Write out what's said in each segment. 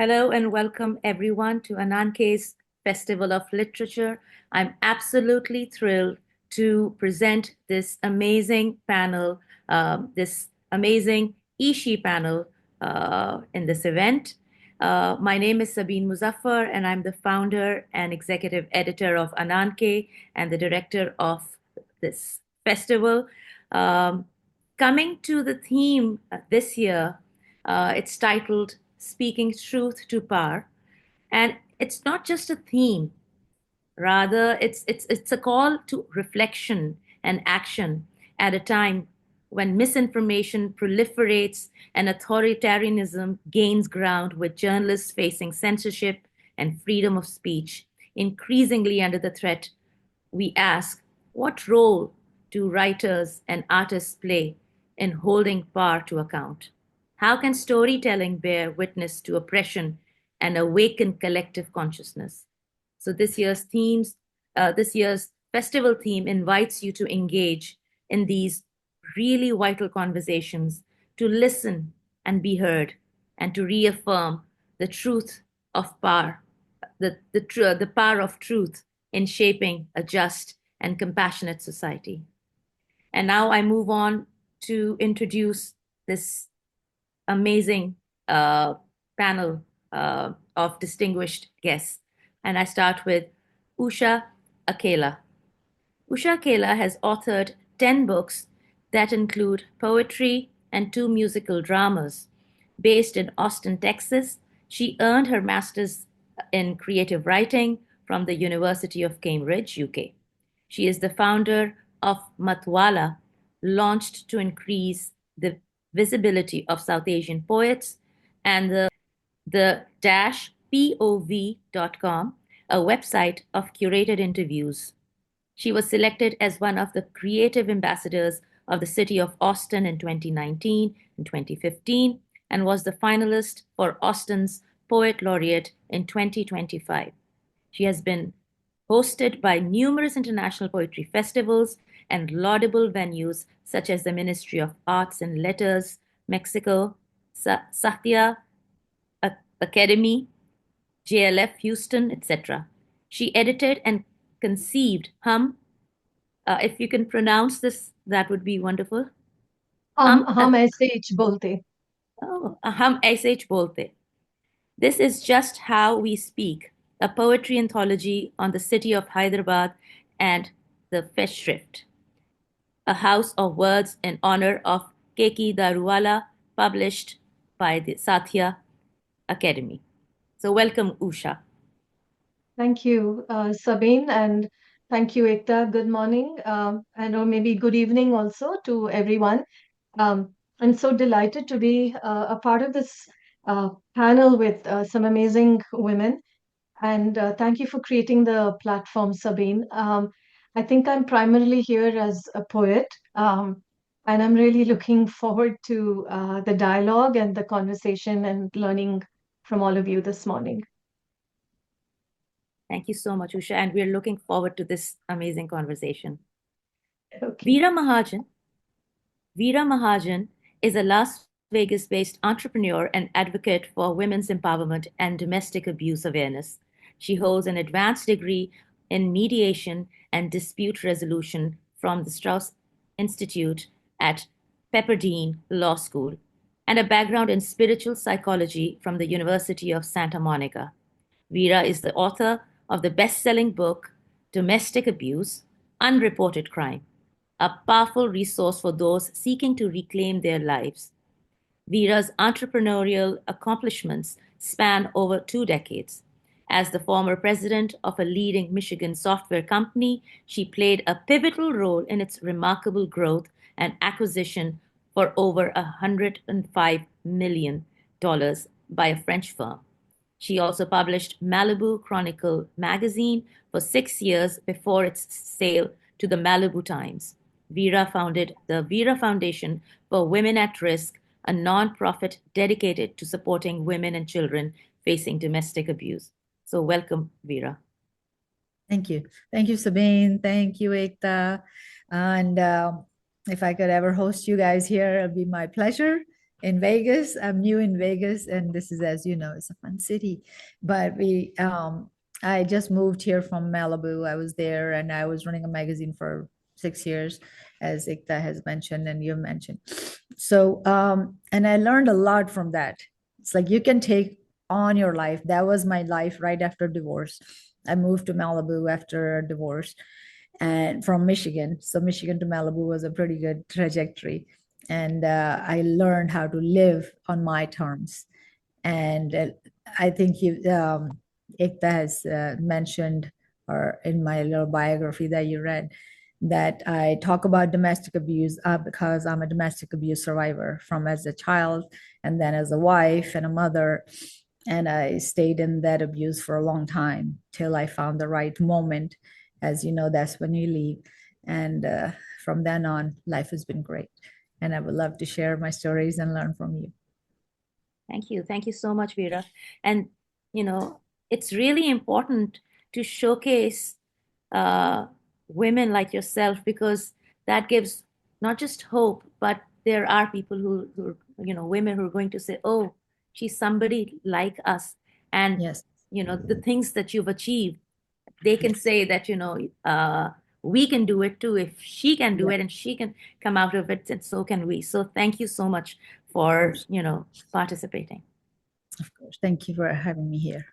Hello and welcome everyone to Ananke's Festival of Literature. I'm absolutely thrilled to present this amazing panel, this amazing eShe panel in this event. My name is Sabine Muzaffar, and I'm the founder and executive editor of Ananke and the director of this festival. Um, Coming to the theme this year, it's titled Speaking Truth to Power. And it's not just a theme, rather, it's a call to reflection and action at a time when misinformation proliferates and authoritarianism gains ground, with journalists facing censorship and freedom of speech increasingly under the threat. We ask, what role do writers and artists play in holding power to account? How can storytelling bear witness to oppression and awaken collective consciousness? So this year's festival theme invites you to engage in these really vital conversations, to listen and be heard, and to reaffirm the truth of power, the power of truth in shaping a just and compassionate society. And now I move on to introduce this amazing panel of distinguished guests. And I start with Usha Akella. Usha Akella has authored 10 books that include poetry and 2 musical dramas. Based in Austin, Texas, she earned her master's in creative writing from the University of Cambridge, UK. She is the founder of Matwala, launched to increase the visibility of South Asian poets, and the pov.com, a website of curated interviews. She was selected as one of the creative ambassadors of the city of Austin in 2019 and 2015, and was the finalist for Austin's Poet Laureate in 2025. She has been hosted by numerous international poetry festivals and laudable venues such as the Ministry of Arts and Letters, Mexico, Satya Academy, JLF Houston, etc. She edited and conceived Hum. If you can pronounce this, that would be wonderful. हम ऐसे ही बोलते. Hum SH Bolte. This is Just How We Speak, a poetry anthology on the city of Hyderabad and the Festschrift, a house of words in honor of Keki Daruwala, published by the Satya Academy. So welcome, Usha. Thank you, Sabine, and thank you, Aekta. Good morning, or maybe good evening also to everyone. I'm so delighted to be a part of this panel with some amazing women, and thank you for creating the platform, Sabine. I think I'm primarily here as a poet, and I'm really looking forward to the dialogue and the conversation and learning from all of you this morning. Thank you so much, Usha, and we're looking forward to this amazing conversation. Okay. Veera Mahajan is a Las Vegas-based entrepreneur and advocate for women's empowerment and domestic abuse awareness. She holds an advanced degree in mediation and dispute resolution from the Strauss Institute at Pepperdine Law School, and a background in spiritual psychology from the University of Santa Monica. Veera is the author of the best-selling book Domestic Abuse: Unreported Crime, a powerful resource for those seeking to reclaim their lives. Veera's entrepreneurial accomplishments span over 2 decades. As the former president of a leading Michigan software company, she played a pivotal role in its remarkable growth and acquisition for over $105 million by a French firm. She also published Malibu Chronicle magazine for 6 years before its sale to the Malibu Times. Veera founded the Veera Foundation for Women at Risk, a nonprofit dedicated to supporting women and children facing domestic abuse. So welcome, Veera. Thank you. Thank you, Sabine. Thank you, Aekta. And if I could ever host you guys here, it'd be my pleasure. in Vegas. I'm new in Vegas, and this is, as you know, it's a fun city. But I just moved here from Malibu. I was there, and I was running a magazine for 6 years, as Aekta has mentioned and you mentioned. So, and I learned a lot from that. It's like you can take on your life. That was my life right after divorce. I moved to Malibu after a divorce and from Michigan. So Michigan to Malibu was a pretty good trajectory. And I learned how to live on my terms. And I think Ekta has mentioned, or in my little biography that you read, that I talk about domestic abuse because I'm a domestic abuse survivor from as a child and then as a wife and a mother. And I stayed in that abuse for a long time till I found the right moment. As you know, that's when you leave. And from then on, life has been great. And I would love to share my stories and learn from you. Thank you. Thank you so much, Veera. And, you know, it's really important to showcase uh, women like yourself because that gives not just hope, but there are people women who are going to say, oh, she's somebody like us. And, Yes. the things that you've achieved, they can say that, we can do it too. If she can do Yeah. it and she can come out of it, and so can we. So thank you so much Of for, course. participating. Of course. Thank you for having me here.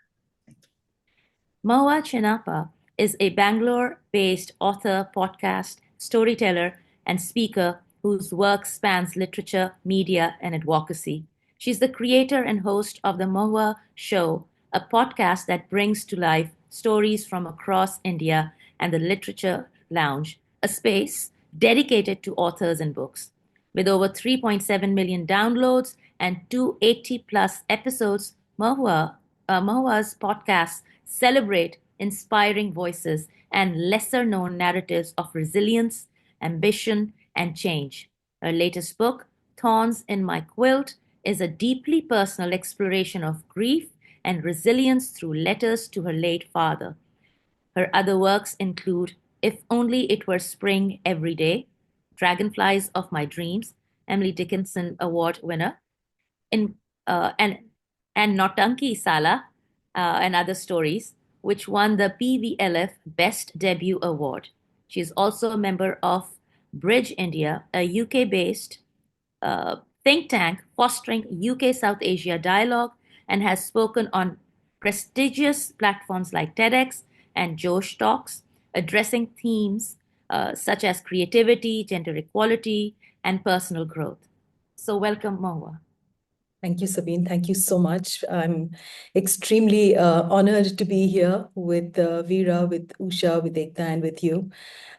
Mohua Chinappa is a Bangalore-based author, podcast, storyteller, and speaker whose work spans literature, media, and advocacy. She's the creator and host of the Mohua Show, a podcast that brings to life stories from across India, and the Literature Lounge, a space dedicated to authors and books. With over 3.7 million downloads and 280 plus episodes, Mohua's podcasts celebrate inspiring voices and lesser known narratives of resilience, ambition, and change. Her latest book, Thorns in My Quilt, is a deeply personal exploration of grief and resilience through letters to her late father. Her other works include If Only It Were Spring Every Day, Dragonflies of My Dreams, Emily Dickinson Award winner, in and Notanki Sala and Other Stories, which won the PVLF Best Debut Award. She is also a member of Bridge India, a UK-based uh, think tank fostering UK South Asia dialogue, and has spoken on prestigious platforms like TEDx and Josh Talks, addressing themes such as creativity, gender equality, and personal growth. So, welcome, Mohua. Thank you, Sabine. Thank you so much. I'm extremely honored to be here with Veera, with Usha, with Aekta, and with you.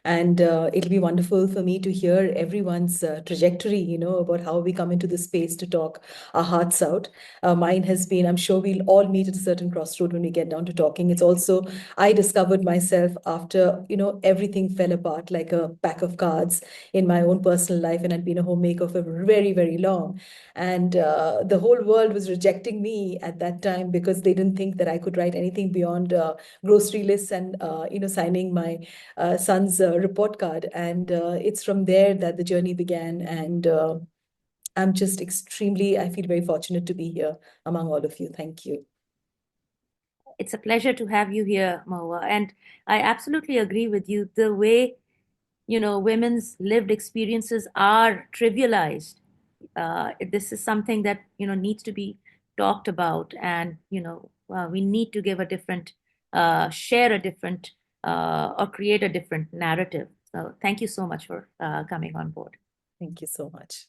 And it'll be wonderful for me to hear everyone's trajectory, about how we come into this space to talk our hearts out. Mine has been, I'm sure we'll all meet at a certain crossroad when we get down to talking. It's also, I discovered myself after, everything fell apart like a pack of cards in my own personal life. And I'd been a homemaker for very, very long. And the whole world was rejecting me at that time because they didn't think that I could write anything beyond grocery lists and, signing my son's report card. And it's from there that the journey began. And I feel very fortunate to be here among all of you. Thank you. It's a pleasure to have you here, Mohua. And I absolutely agree with you. The way, women's lived experiences are trivialized. This is something that, needs to be talked about. And, we need to give a different, share a different, or create a different narrative. So thank you so much for coming on board. Thank you so much.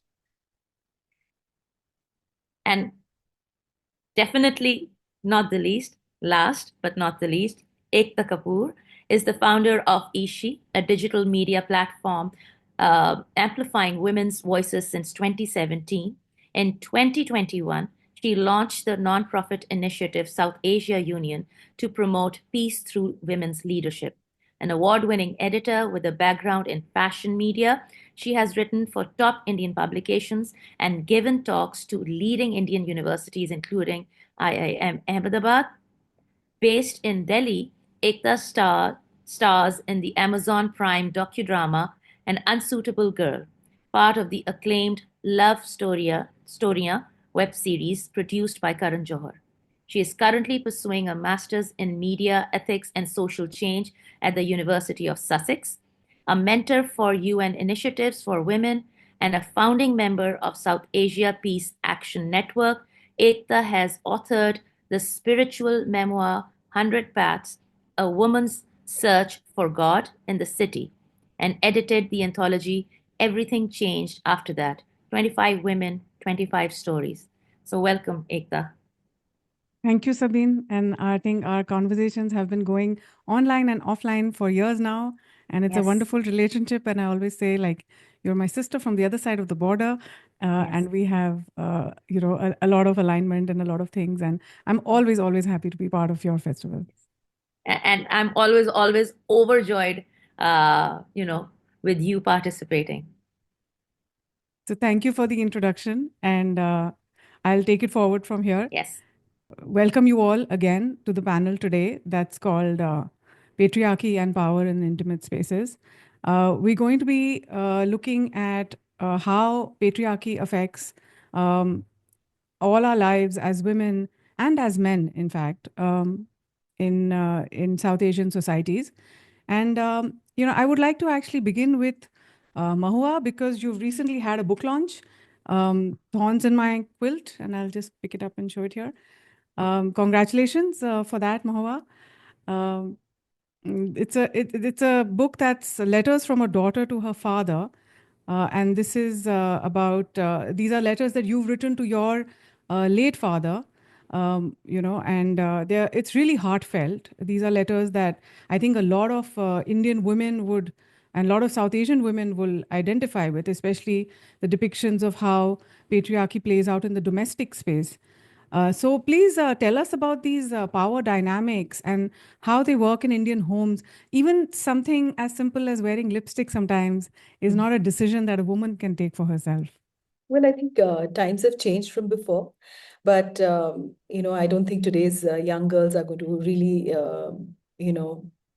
And definitely not the least, last but not the least, Aekta Kapoor is the founder of eShe, a digital media platform amplifying women's voices since 2017. In 2021, she launched the nonprofit initiative South Asia Union to promote peace through women's leadership. An award-winning editor with a background in fashion media, she has written for top Indian publications and given talks to leading Indian universities, including IIM Ahmedabad. Based in Delhi, Ekta stars in the Amazon Prime docudrama An Unsuitable Girl, part of the acclaimed love Storia web series produced by Karan Johar. She is currently pursuing a master's in media ethics and social change at the University of Sussex, a mentor for UN initiatives for women, and a founding member of South Asia Peace Action Network. Aekta has authored the spiritual memoir 100 Paths, A Woman's Search for God in the City, and edited the anthology Everything Changed After That, 25 Women, 25 Stories. So welcome, Aekta. Thank you, Sabine. And I think our conversations have been going online and offline for years now. And it's a Yes. wonderful relationship. And I always say, like, you're my sister from the other side of the border. Yes. And we have, a lot of alignment and a lot of things. And I'm always, always happy to be part of your festival. And I'm always overjoyed, with you participating. So thank you for the introduction. And I'll take it forward from here. Yes. Welcome you all again to the panel today that's called Patriarchy and Power in Intimate Spaces. We're going to be looking at how patriarchy affects all our lives as women and as men, in fact, in South Asian societies. And I would like to actually begin with Mahua, because you've recently had a book launch, Thorns in My Quilt, and I'll just pick it up and show it here. Congratulations for that, Mohua. It's a book that's letters from a daughter to her father, and this is about these are letters that you've written to your late father, and it's really heartfelt. These are letters that I think a lot of Indian women would, and a lot of South Asian women will identify with, especially the depictions of how patriarchy plays out in the domestic space. So please tell us about these power dynamics and how they work in Indian homes. Even something as simple as wearing lipstick sometimes is not a decision that a woman can take for herself. Well, I think times have changed from before, but I don't think today's young girls are going to really,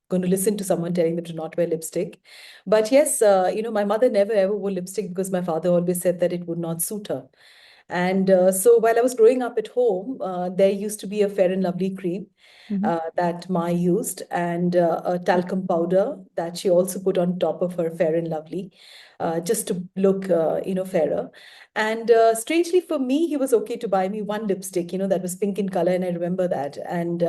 going to listen to someone telling them to not wear lipstick. But yes, my mother never ever wore lipstick because my father always said that it would not suit her. And so while I was growing up at home, there used to be a Fair and Lovely cream that Ma used, and a talcum powder that she also put on top of her Fair and Lovely, just to look, fairer. And strangely for me, he was okay to buy me one lipstick, that was pink in color, and I remember that. And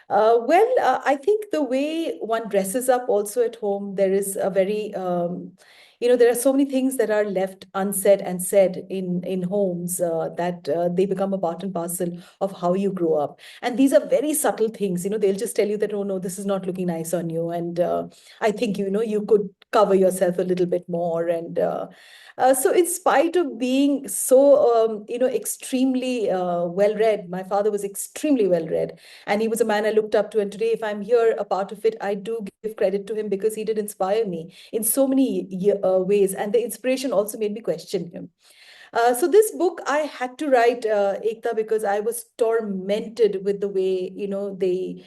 I think the way one dresses up also at home, there is a very, there are so many things that are left unsaid and said in homes that they become a part and parcel of how you grow up. And these are very subtle things. They'll just tell you that, oh no, this is not looking nice on you, and I think you could cover yourself a little bit more. And so in spite of being so extremely well read, my father was extremely well read, and he was a man I looked up to. And today, if I'm here, a part of it, I do give credit to him because he did inspire me in so many ways. And the inspiration also made me question him. So this book I had to write, Ekta, because I was tormented with the way, they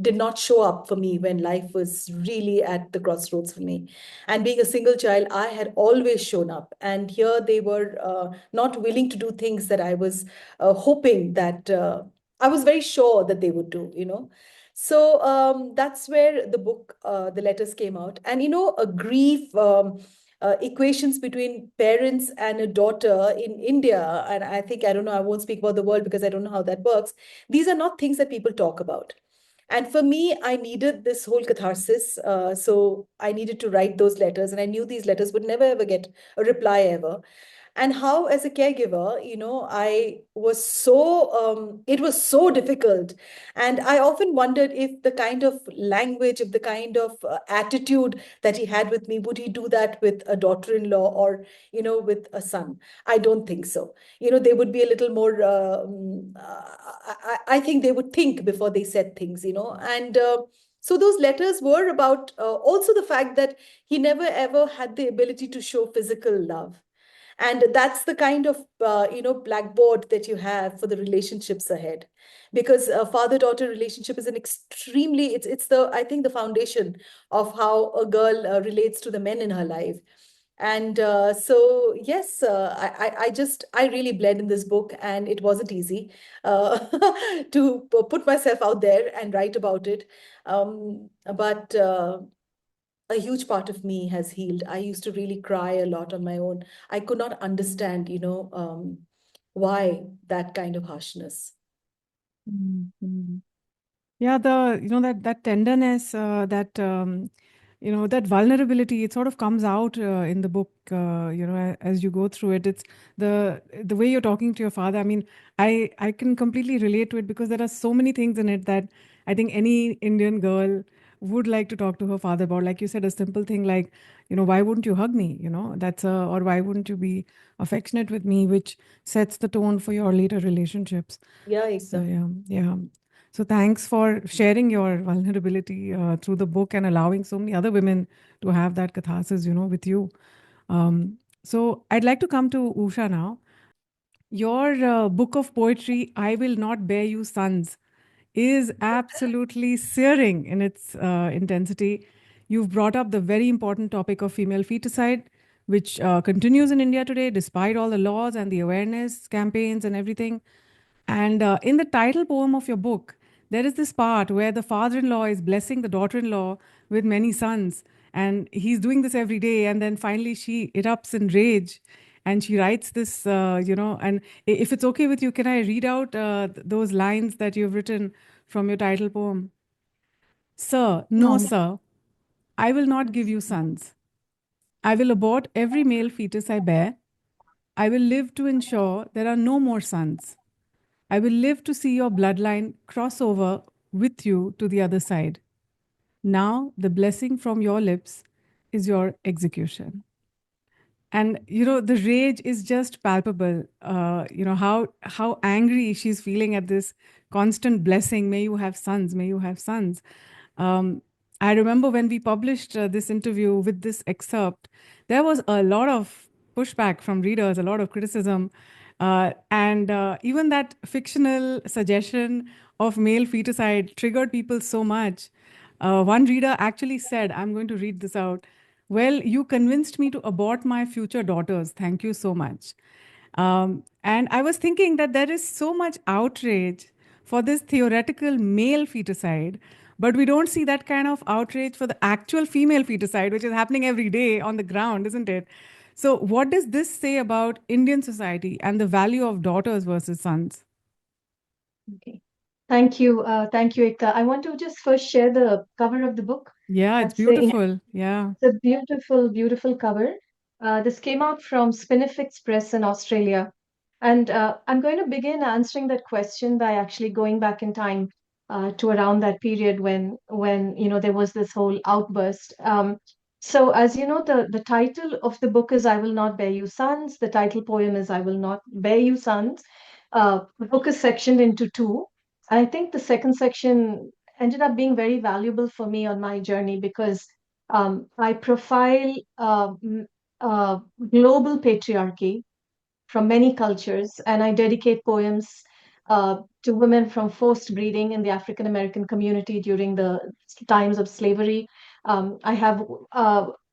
did not show up for me when life was really at the crossroads for me. And being a single child, I had always shown up. And here they were not willing to do things that I was hoping that I was very sure that they would do. So that's where the book, the letters came out. And, a grief, equations between parents and a daughter in India. And I think, I don't know, I won't speak about the world because I don't know how that works. These are not things that people talk about. And for me, I needed this whole catharsis. So I needed to write those letters. And I knew these letters would never, ever get a reply ever. And how, as a caregiver, I was it was so difficult. And I often wondered if the kind of language, if the kind of attitude that he had with me, would he do that with a daughter-in-law or, with a son? I don't think so. They would be a little more, I think they would think before they said things, and so those letters were about also the fact that he never ever had the ability to show physical love. And that's the kind of blackboard that you have for the relationships ahead, because a father-daughter relationship is an extremely, it's the, I think, the foundation of how a girl relates to the men in her life. And so, yes, I really bled in this book, and it wasn't easy uh, to put myself out there and write about it. But a huge part of me has healed. I used to really cry a lot on my own. I could not understand, why that kind of harshness. Mm-hmm. Yeah, that tenderness, that vulnerability, it sort of comes out in the book, as you go through it. It's the way you're talking to your father. I mean, I can completely relate to it because there are so many things in it that I think any Indian girl would like to talk to her father about. Like you said, a simple thing like, why wouldn't you hug me? Or why wouldn't you be affectionate with me, which sets the tone for your later relationships. Yeah, So Ekta. yeah. So thanks for sharing your vulnerability through the book and allowing so many other women to have that catharsis, with you. So I'd like to come to Usha now. Your book of poetry, I Will Not Bear You Sons, is absolutely searing in its intensity. You've brought up the very important topic of female feticide, which continues in India today, despite all the laws and the awareness campaigns and everything. And in the title poem of your book, there is this part where the father in law is blessing the daughter in law with many sons. And he's doing this every day. And then finally, she erupts in rage and she writes this, and if it's okay with you, can I read out those lines that you've written from your title poem? Sir, no, Um, sir, I will not give you sons. I will abort every male fetus I bear. I will live to ensure there are no more sons. I will live to see your bloodline cross over with you to the other side. Now, the blessing from your lips is your execution. And the rage is just palpable. How angry she's feeling at this constant blessing. May you have sons. May you have sons. Um, I remember when we published this interview with this excerpt, there was a lot of pushback from readers, a lot of criticism. And even that fictional suggestion of male feticide triggered people so much. One reader actually said, I'm going to read this out. Well, you convinced me to abort my future daughters. Thank you so much. And I was thinking that there is so much outrage for this theoretical male feticide, but we don't see that kind of outrage for the actual female feticide, which is happening every day on the ground, isn't it? So, what does this say about Indian society and the value of daughters versus sons? okay. Thank you, Ekta. I want to just first share the cover of the book. Yeah, it's That's the beautiful. Yeah. It's a beautiful, beautiful cover. This came out from Spinifex Press in Australia. And I'm going to begin answering that question by actually going back in time to around that period when there was this whole outburst. So as you know, the title of the book is I Will Not Bear You Sons. The title poem is I Will Not Bear You Sons. The book is sectioned into two. I think the second section ended up being very valuable for me on my journey because I profile global patriarchy from many cultures, and I dedicate poems to women from forced breeding in the African American community during the times of slavery. I have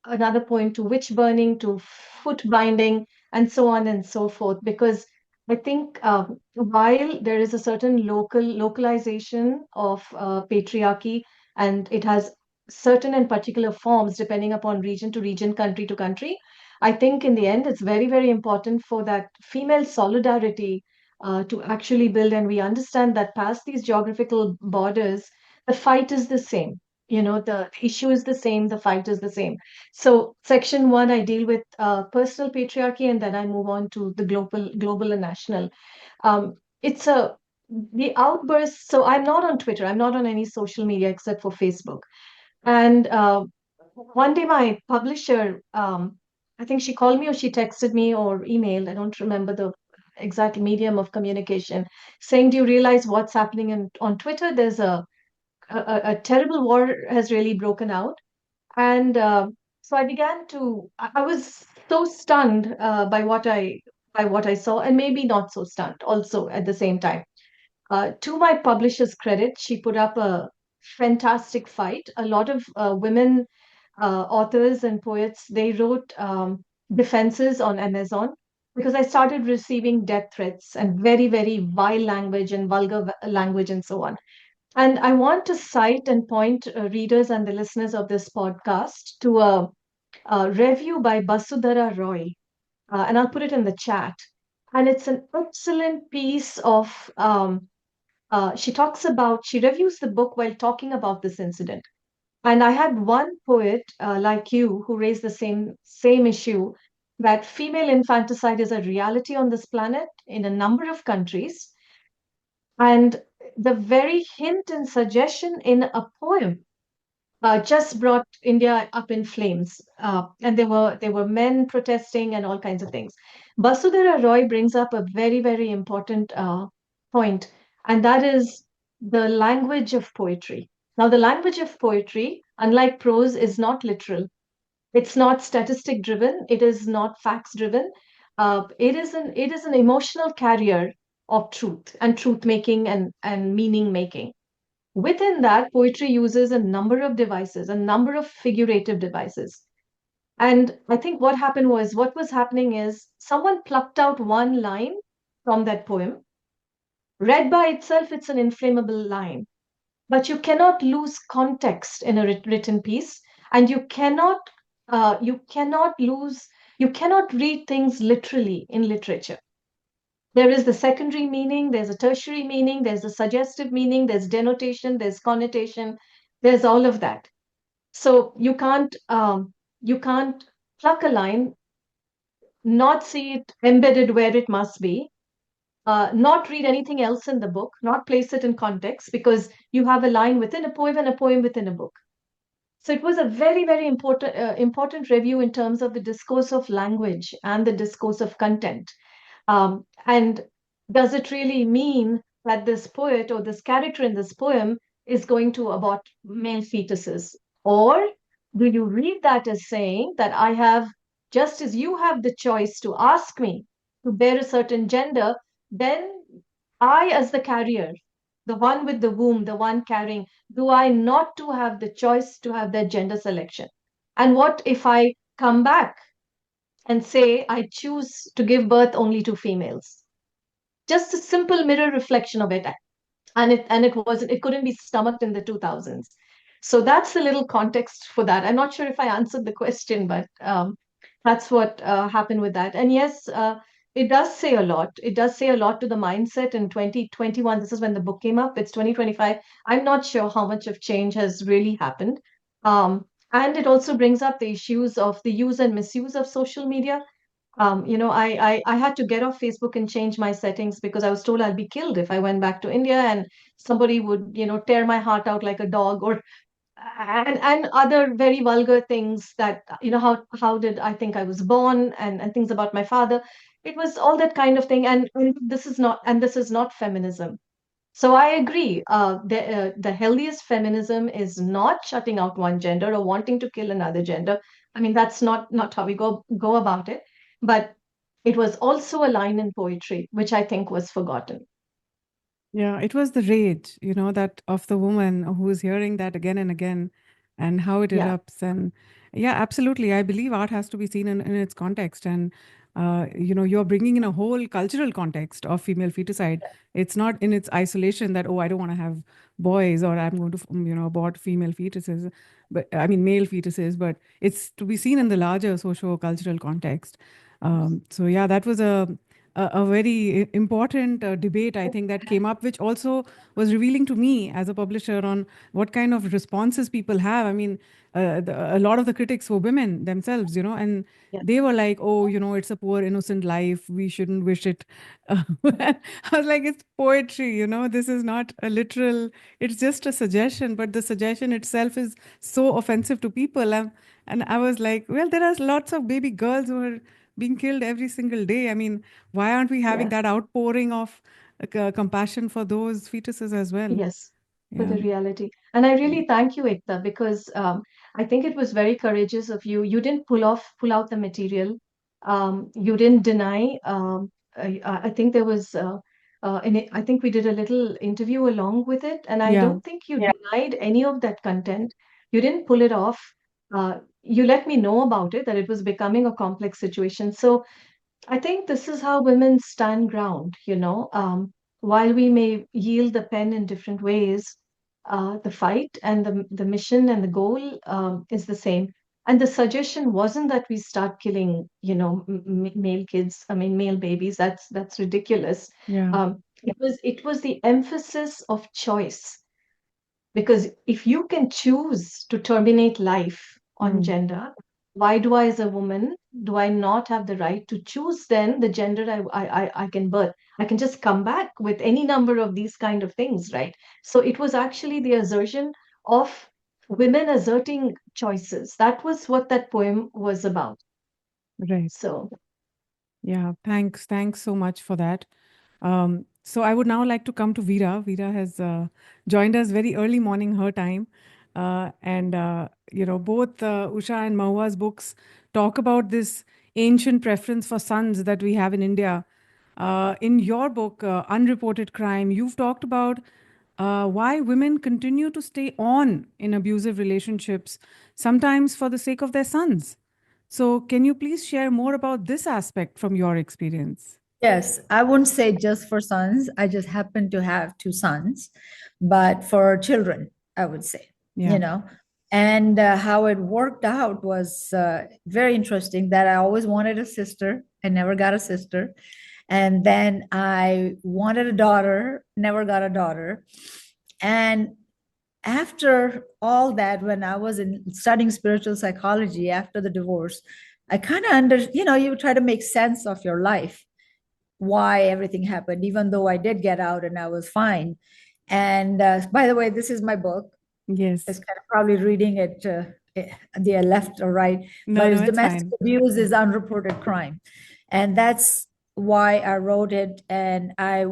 another poem to witch burning, to foot binding, and so on and so forth, because I think while there is a certain localization of patriarchy, and it has certain and particular forms depending upon region to region, country to country, I think in the end, it's very, very important for that female solidarity to actually build. And we understand that past these geographical borders, the fight is the same. The issue is the same, the fight is the same. So, section one, I deal with personal patriarchy, and then I move on to the global and national. It's the outburst. So, I'm not on Twitter, I'm not on any social media except for Facebook. And one day, my publisher, I think she called me or she texted me or emailed, I don't remember the exact medium of communication, saying, do you realize what's happening on Twitter? There's a terrible war has really broken out. And so I began to, I was so stunned by what I saw, and maybe not so stunned also at the same time. To my publisher's credit, she put up a fantastic fight. A lot of women authors and poets, they wrote defenses on Amazon because I started receiving death threats and very, very vile language and vulgar language and so on. And I want to cite and point readers and the listeners of this podcast to a review by Basudhara Roy, and I'll put it in the chat. And it's an excellent piece of, she reviews the book while talking about this incident. And I had one poet like you who raised the same issue that female infanticide is a reality on this planet in a number of countries. And the very hint and suggestion in a poem just brought India up in flames. And there were men protesting and all kinds of things. Basudhara Roy brings up a very, very important point, and that is the language of poetry. Now, the language of poetry, unlike prose, is not literal. It's not statistic driven. It is not facts driven. It is an emotional carrier of truth and truth making and meaning making. Within that, poetry uses a number of devices, a number of figurative devices. And I think what was happening is someone plucked out one line from that poem. Read by itself, it's an inflammable line, but you cannot lose context in a written piece, and you cannot read things literally in literature. There is the secondary meaning, there's a tertiary meaning, there's a suggestive meaning, there's denotation, there's connotation, there's all of that. So you can't pluck a line, not see it embedded where it must be, not read anything else in the book, not place it in context, because you have a line within a poem and a poem within a book. So it was a very, very important review in terms of the discourse of language and the discourse of content. And does it really mean that this poet or this character in this poem is going to abort male fetuses? Or do you read that as saying that I have, just as you have the choice to ask me to bear a certain gender, then I, as the carrier, the one with the womb, the one carrying, do I not to have the choice to have that gender selection? And what if I come back and say I choose to give birth only to females? Just a simple mirror reflection of it. And it couldn't be stomached in the 2000s. So that's a little context for that. I'm not sure if I answered the question, but that's what happened with that. And yes, it does say a lot. It does say a lot to the mindset in 2021. This is when the book came up. It's 2025. I'm not sure how much of change has really happened. And it also brings up the issues of the use and misuse of social media. I had to get off Facebook and change my settings because I was told I'll be killed if I went back to India and somebody would, tear my heart out like a dog, or and other very vulgar things that, how did I think I was born, and things about my father. It was all that kind of thing, and this is not feminism. So I agree. The healthiest feminism is not shutting out one gender or wanting to kill another gender. I mean, that's not how we go about it. But it was also a line in poetry, which I think was forgotten. Yeah, it was the rage, that of the woman who is hearing that again and again and how it Yeah. erupts. And yeah, absolutely. I believe art has to be seen in its context. And, you're bringing in a whole cultural context of female feticide. It's not in its isolation that, oh, I don't want to have boys or I'm going to, abort female fetuses, but I mean, male fetuses, but it's to be seen in the larger socio-cultural context. So yeah, that was a very important debate, I think, that came up, which also was revealing to me as a publisher on what kind of responses people have. I mean, a lot of the critics were women themselves, and Yeah. they were like, oh, it's a poor, innocent life. We shouldn't wish it. I was like, it's poetry, this is not a literal, it's just a suggestion, but the suggestion itself is so offensive to people. And I was like, well, there are lots of baby girls who are being killed every single day. I mean, why aren't we having Yes. that outpouring of compassion for those fetuses as well? Yes, for the Yeah. reality. And I really thank you, Ekta, because I think it was very courageous of you. You didn't pull out the material. You didn't deny. I think there was, I think we did a little interview along with it, and I Yeah. don't think you denied any of that content. You didn't pull it off. you let me know about it, that it was becoming a complex situation. So I think this is how women stand ground, while we may yield the pen in different ways, the fight and the mission and the goal is the same. And the suggestion wasn't that we start killing, male kids, I mean, male babies. That's ridiculous. Yeah. It was the emphasis of choice, because if you can choose to terminate life on Mm. gender, why do I, as a woman, do I not have the right to choose then the gender I can birth? I can just come back with any number of these kind of things, right? So it was actually the assertion of women asserting choices. That was what that poem was about. Right. So Yeah. Thanks so much for that. So I would now like to come to Veera. Veera has joined us very early morning her time. And, both Usha and Mahua's books talk about this ancient preference for sons that we have in India. In your book, Unreported Crime, you've talked about why women continue to stay on in abusive relationships, sometimes for the sake of their sons. So, can you please share more about this aspect from your experience? Yes, I wouldn't say just for sons. I just happen to have two sons, but for children, I would say, Yeah. And how it worked out was very interesting that I always wanted a sister. I never got a sister. And then I wanted a daughter, never got a daughter. And after all that, when I was studying spiritual psychology after the divorce, I kind of you try to make sense of your life, why everything happened, even though I did get out and I was fine. And by the way, this is my book. Yes. It's kind of probably reading it the left or right, No, but it's no, it's domestic fine. abuse is unreported crime. And that's why I wrote it. And I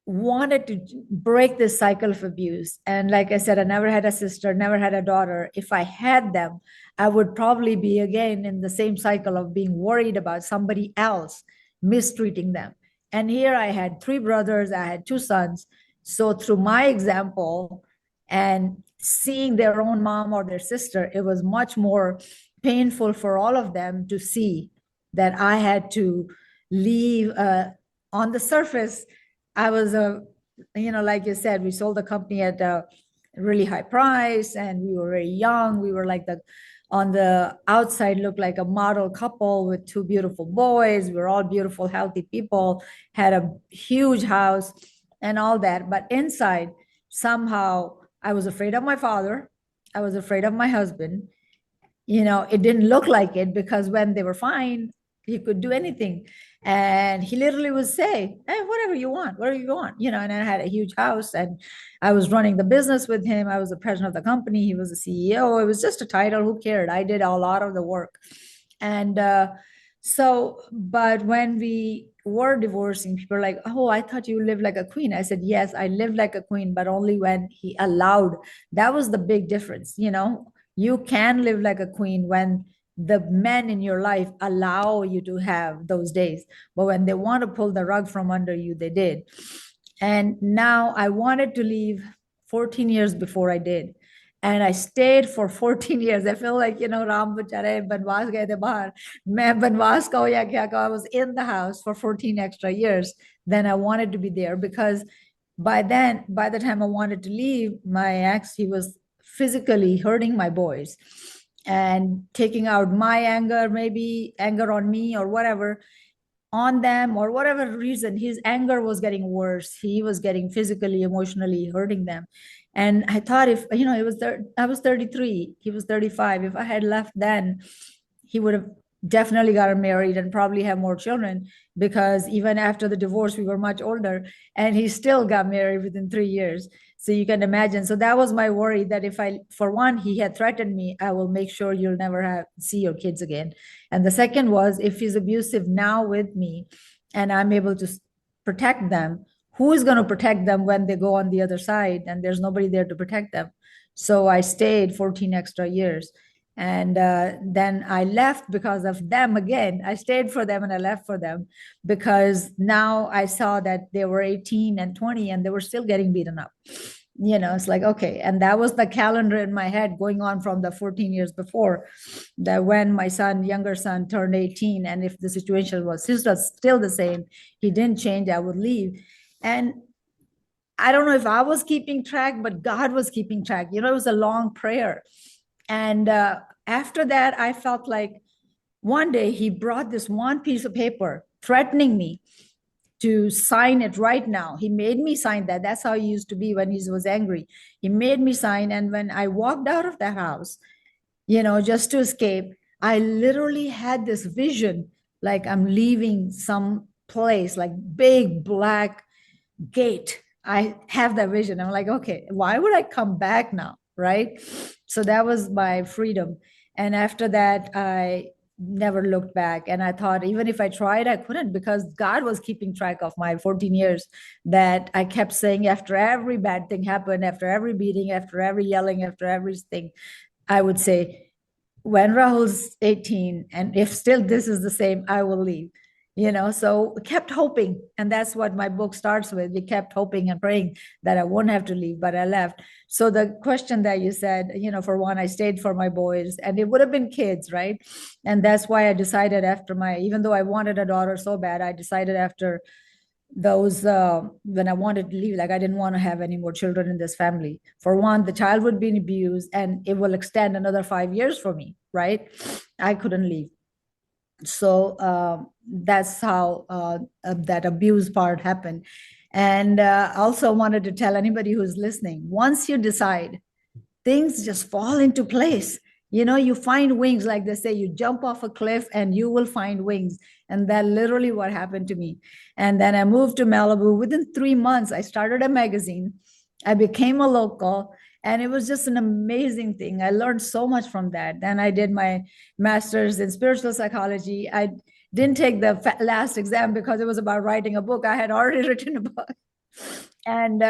wanted to break this cycle of abuse. And like I said, I never had a sister, never had a daughter. If I had them, I would probably be again in the same cycle of being worried about somebody else mistreating them. And here I had three brothers, I had two sons. So through my example and seeing their own mom or their sister, it was much more painful for all of them to see that I had to leave on the surface. I was like you said, we sold the company at a really high price and we were very young. We were like on the outside looked like a model couple with two beautiful boys. We were all beautiful, healthy people, had a huge house and all that. But inside, somehow I was afraid of my father. I was afraid of my husband. It didn't look like it because when they were fine, he could do anything. And he literally would say, hey, whatever you want, whatever you want, and I had a huge house and I was running the business with him. I was the president of the company. He was the CEO. It was just a title. Who cared? I did a lot of the work. And but when we were divorcing, people were like, oh, I thought you lived like a queen. I said, yes, I lived like a queen, but only when he allowed. That was the big difference. You can live like a queen when the men in your life allow you to have those days. But when they want to pull the rug from under you, they did. And now I wanted to leave 14 years before I did. And I stayed for 14 years. I feel like, Ram Bachare, Banwas gaye the bahar. Main Banwas kaho ya kya kaho, I was in the house for 14 extra years. Then I wanted to be there because by the time I wanted to leave, my ex, he was physically hurting my boys and taking out my anger, maybe anger on me or whatever, on them or whatever reason. His anger was getting worse. He was getting physically, emotionally hurting them. And I thought if, I was 33, he was 35. If I had left then, he would have definitely gotten married and probably have more children, because even after the divorce, we were much older and he still got married within 3 years. So you can imagine. So that was my worry, that if for one, he had threatened me, I will make sure you'll never see your kids again. And the second was, if he's abusive now with me and I'm able to protect them, who is going to protect them when they go on the other side and there's nobody there to protect them? So I stayed 14 extra years. And then I left because of them again. I stayed for them and I left for them because now I saw that they were 18 and 20 and they were still getting beaten up. It's like, okay. And that was the calendar in my head going on from the 14 years before, that when my younger son turned 18, and if the situation was still the same, he didn't change, I would leave. And I don't know if I was keeping track, but God was keeping track. It was a long prayer. And after that, I felt like one day he brought this one piece of paper threatening me to sign it right now. He made me sign that. That's how he used to be when he was angry. He made me sign. And when I walked out of that house, just to escape, I literally had this vision, like I'm leaving some place, like big black gate. I have that vision. I'm like, okay, why would I come back now? Right. So that was my freedom. And after that, I never looked back. And I thought, even if I tried, I couldn't, because God was keeping track of my 14 years that I kept saying after every bad thing happened, after every beating, after every yelling, after everything, I would say, when Rahul's 18, and if still this is the same, I will leave. So we kept hoping. And that's what my book starts with. We kept hoping and praying that I won't have to leave, but I left. So the question that you said, for one, I stayed for my boys, and it would have been kids, right? And that's why I decided even though I wanted a daughter so bad, I decided after those when I wanted to leave, like I didn't want to have any more children in this family. For one, the child would be abused and it will extend another 5 years for me, right? I couldn't leave. So that's how that abuse part happened. And also wanted to tell anybody who's listening, once you decide, things just fall into place. You find wings, like they say, you jump off a cliff and you will find wings. And that literally what happened to me. And then I moved to Malibu. Within 3 months, I started a magazine. I became a local, and it was just an amazing thing. I learned so much from that. Then I did my master's in spiritual psychology. I didn't take the last exam because it was about writing a book. I had already written a book. And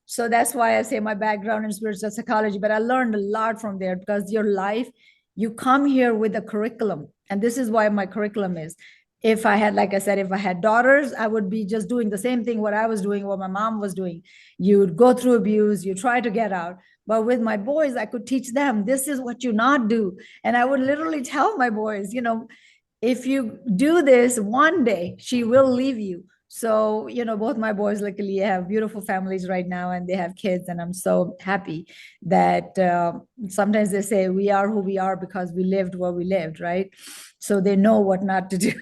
so that's why I say my background in spiritual psychology, but I learned a lot from there, because your life, you come here with a curriculum. And this is why my curriculum is, if I had, like I said, if I had daughters, I would be just doing the same thing, what I was doing, what my mom was doing. You'd go through abuse, you try to get out. But with my boys, I could teach them, this is what you not do. And I would literally tell my boys, if you do this, one day she will leave you. So, both my boys luckily have beautiful families right now, and they have kids. And I'm so happy that sometimes they say we are who we are because we lived what we lived, right? So they know what not to do.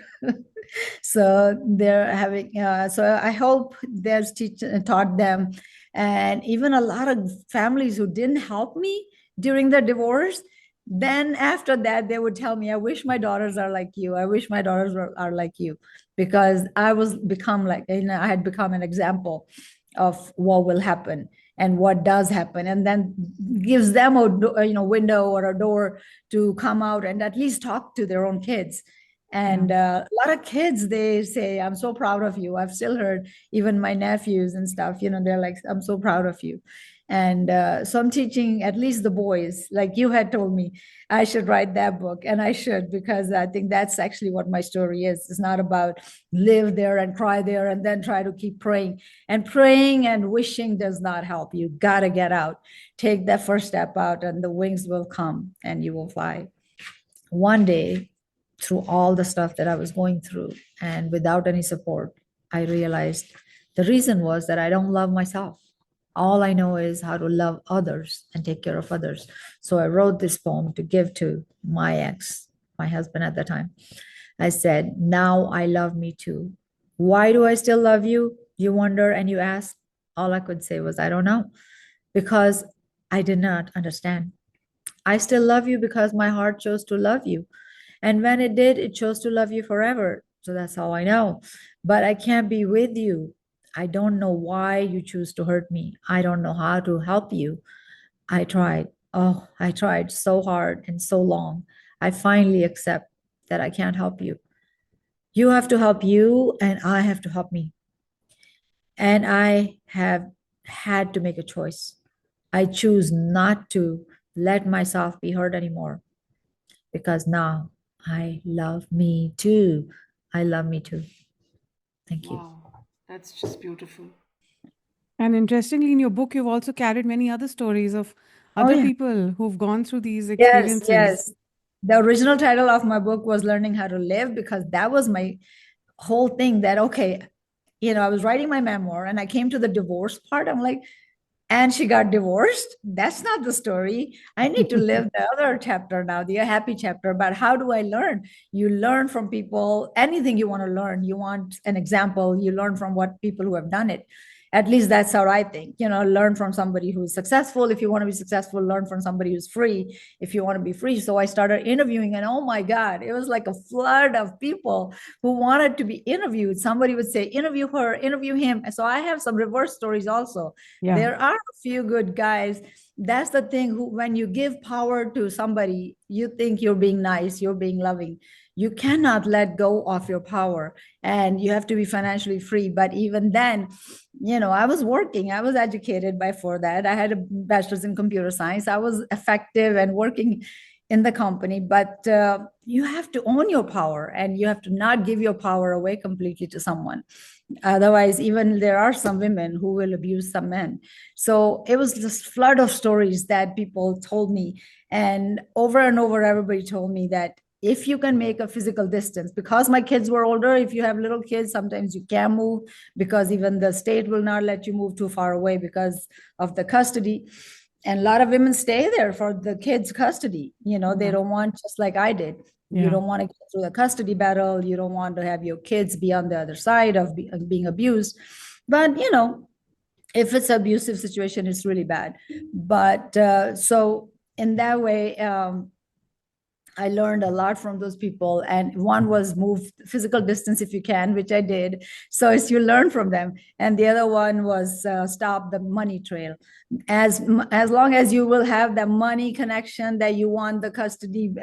So they're having, so I hope there's taught them. And even a lot of families who didn't help me during the divorce, then after that, they would tell me, I wish my daughters are like you. I wish my daughters are like you, because I had become an example of what will happen and what does happen, and then gives them a window or a door to come out and at least talk to their own kids. And a lot of kids, they say, I'm so proud of you. I've still heard even my nephews and stuff, they're like, I'm so proud of you. And so I'm teaching at least the boys, like you had told me, I should write that book, and I should, because I think that's actually what my story is. It's not about live there and cry there and then try to keep praying. And praying and wishing does not help. You got to get out, take that first step out, and the wings will come and you will fly. One day, through all the stuff that I was going through and without any support, I realized the reason was that I don't love myself. All I know is how to love others and take care of others. So I wrote this poem to give to my ex, my husband at the time. I said, now I love me too. Why do I still love you? You wonder and you ask. All I could say was, I don't know, because I did not understand. I still love you because my heart chose to love you. And when it did, it chose to love you forever. So that's all I know. But I can't be with you. I don't know why you choose to hurt me. I don't know how to help you. I tried. Oh, I tried so hard and so long. I finally accept that I can't help you. You have to help you, and I have to help me. And I have had to make a choice. I choose not to let myself be hurt anymore, because now I love me too. I love me too. Thank you. Wow, that's just beautiful. And interestingly, in your book, you've also carried many other stories of Oh, other yeah. people who've gone through these Yes, experiences. yes. The original title of my book was Learning How to Live, because that was my whole thing, that, okay, I was writing my memoir and I came to the divorce part. I'm like, and she got divorced. That's not the story. I need to live the other chapter now, the happy chapter. But how do I learn? You learn from people. Anything you want to learn, you want an example, you learn from what people who have done it. At least that's how I think. Learn from somebody who's successful. If you want to be successful, learn from somebody who's free. If you want to be free. So I started interviewing, and oh my God, it was like a flood of people who wanted to be interviewed. Somebody would say, interview her, interview him. So I have some reverse stories also. Yeah. There are a few good guys. That's the thing, when you give power to somebody, you think you're being nice, you're being loving. You cannot let go of your power, and you have to be financially free. But even then, I was working, I was educated before that. I had a bachelor's in computer science. I was effective and working in the company, but you have to own your power, and you have to not give your power away completely to someone. Otherwise, even there are some women who will abuse some men. So it was this flood of stories that people told me. And over, everybody told me that if you can make a physical distance, because my kids were older, if you have little kids, sometimes you can't move, because even the state will not let you move too far away because of the custody. And a lot of women stay there for the kids' custody. They don't want, just like I did. You Yeah. don't want to go through the custody battle. You don't want to have your kids be on the other side of being abused. But, if it's an abusive situation, it's really bad. But so in that way, I learned a lot from those people. And one was move physical distance if you can, which I did. So as you learn from them. And the other one was stop the money trail. As long as you will have the money connection, that you want the custody,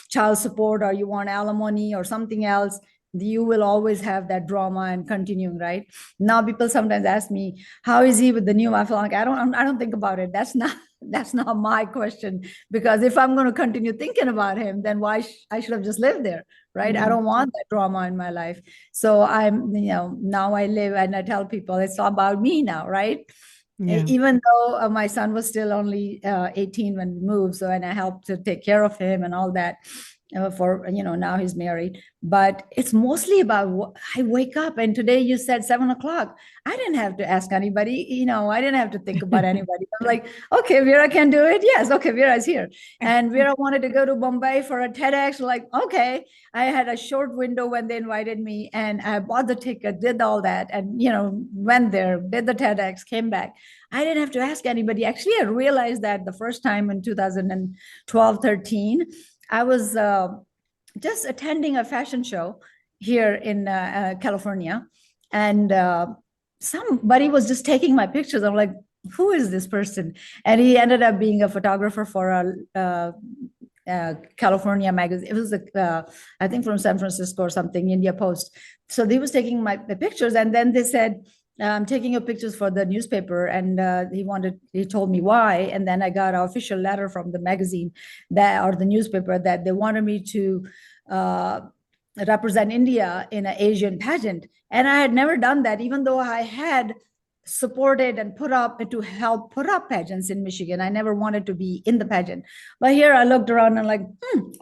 child support, or you want alimony or something else, you will always have that drama and continuing, right? Now people sometimes ask me, how is he with the new? I feel like I don't think about it. That's not my question, because if I'm going to continue thinking about him, then why I should have just lived there, right? I don't want that drama in my life. So now I live, and I tell people it's all about me now, right? Yeah. Even though my son was still only 18 when we moved, so, and I helped to take care of him and all that. For now he's married, but it's mostly about what I wake up. And today you said 7 o'clock. I didn't have to ask anybody. I didn't have to think about anybody. I'm like, okay, Veera can do it. Yes, okay, Veera is here. And Veera wanted to go to Bombay for a TEDx. Like, okay, I had a short window when they invited me, and I bought the ticket, did all that, and went there, did the TEDx, came back. I didn't have to ask anybody. Actually, I realized that the first time in 2012, 13. I was just attending a fashion show here in California, and somebody was just taking my pictures. I'm like, who is this person? And he ended up being a photographer for a California magazine. It was I think from San Francisco or something, India Post. So they was taking the pictures, and then they said, I'm taking your pictures for the newspaper. And he told me why. And then I got an official letter from the magazine or the newspaper, that they wanted me to represent India in an Asian pageant. And I had never done that, even though I had supported and to help put up pageants in Michigan. I never wanted to be in the pageant. But here I looked around and like,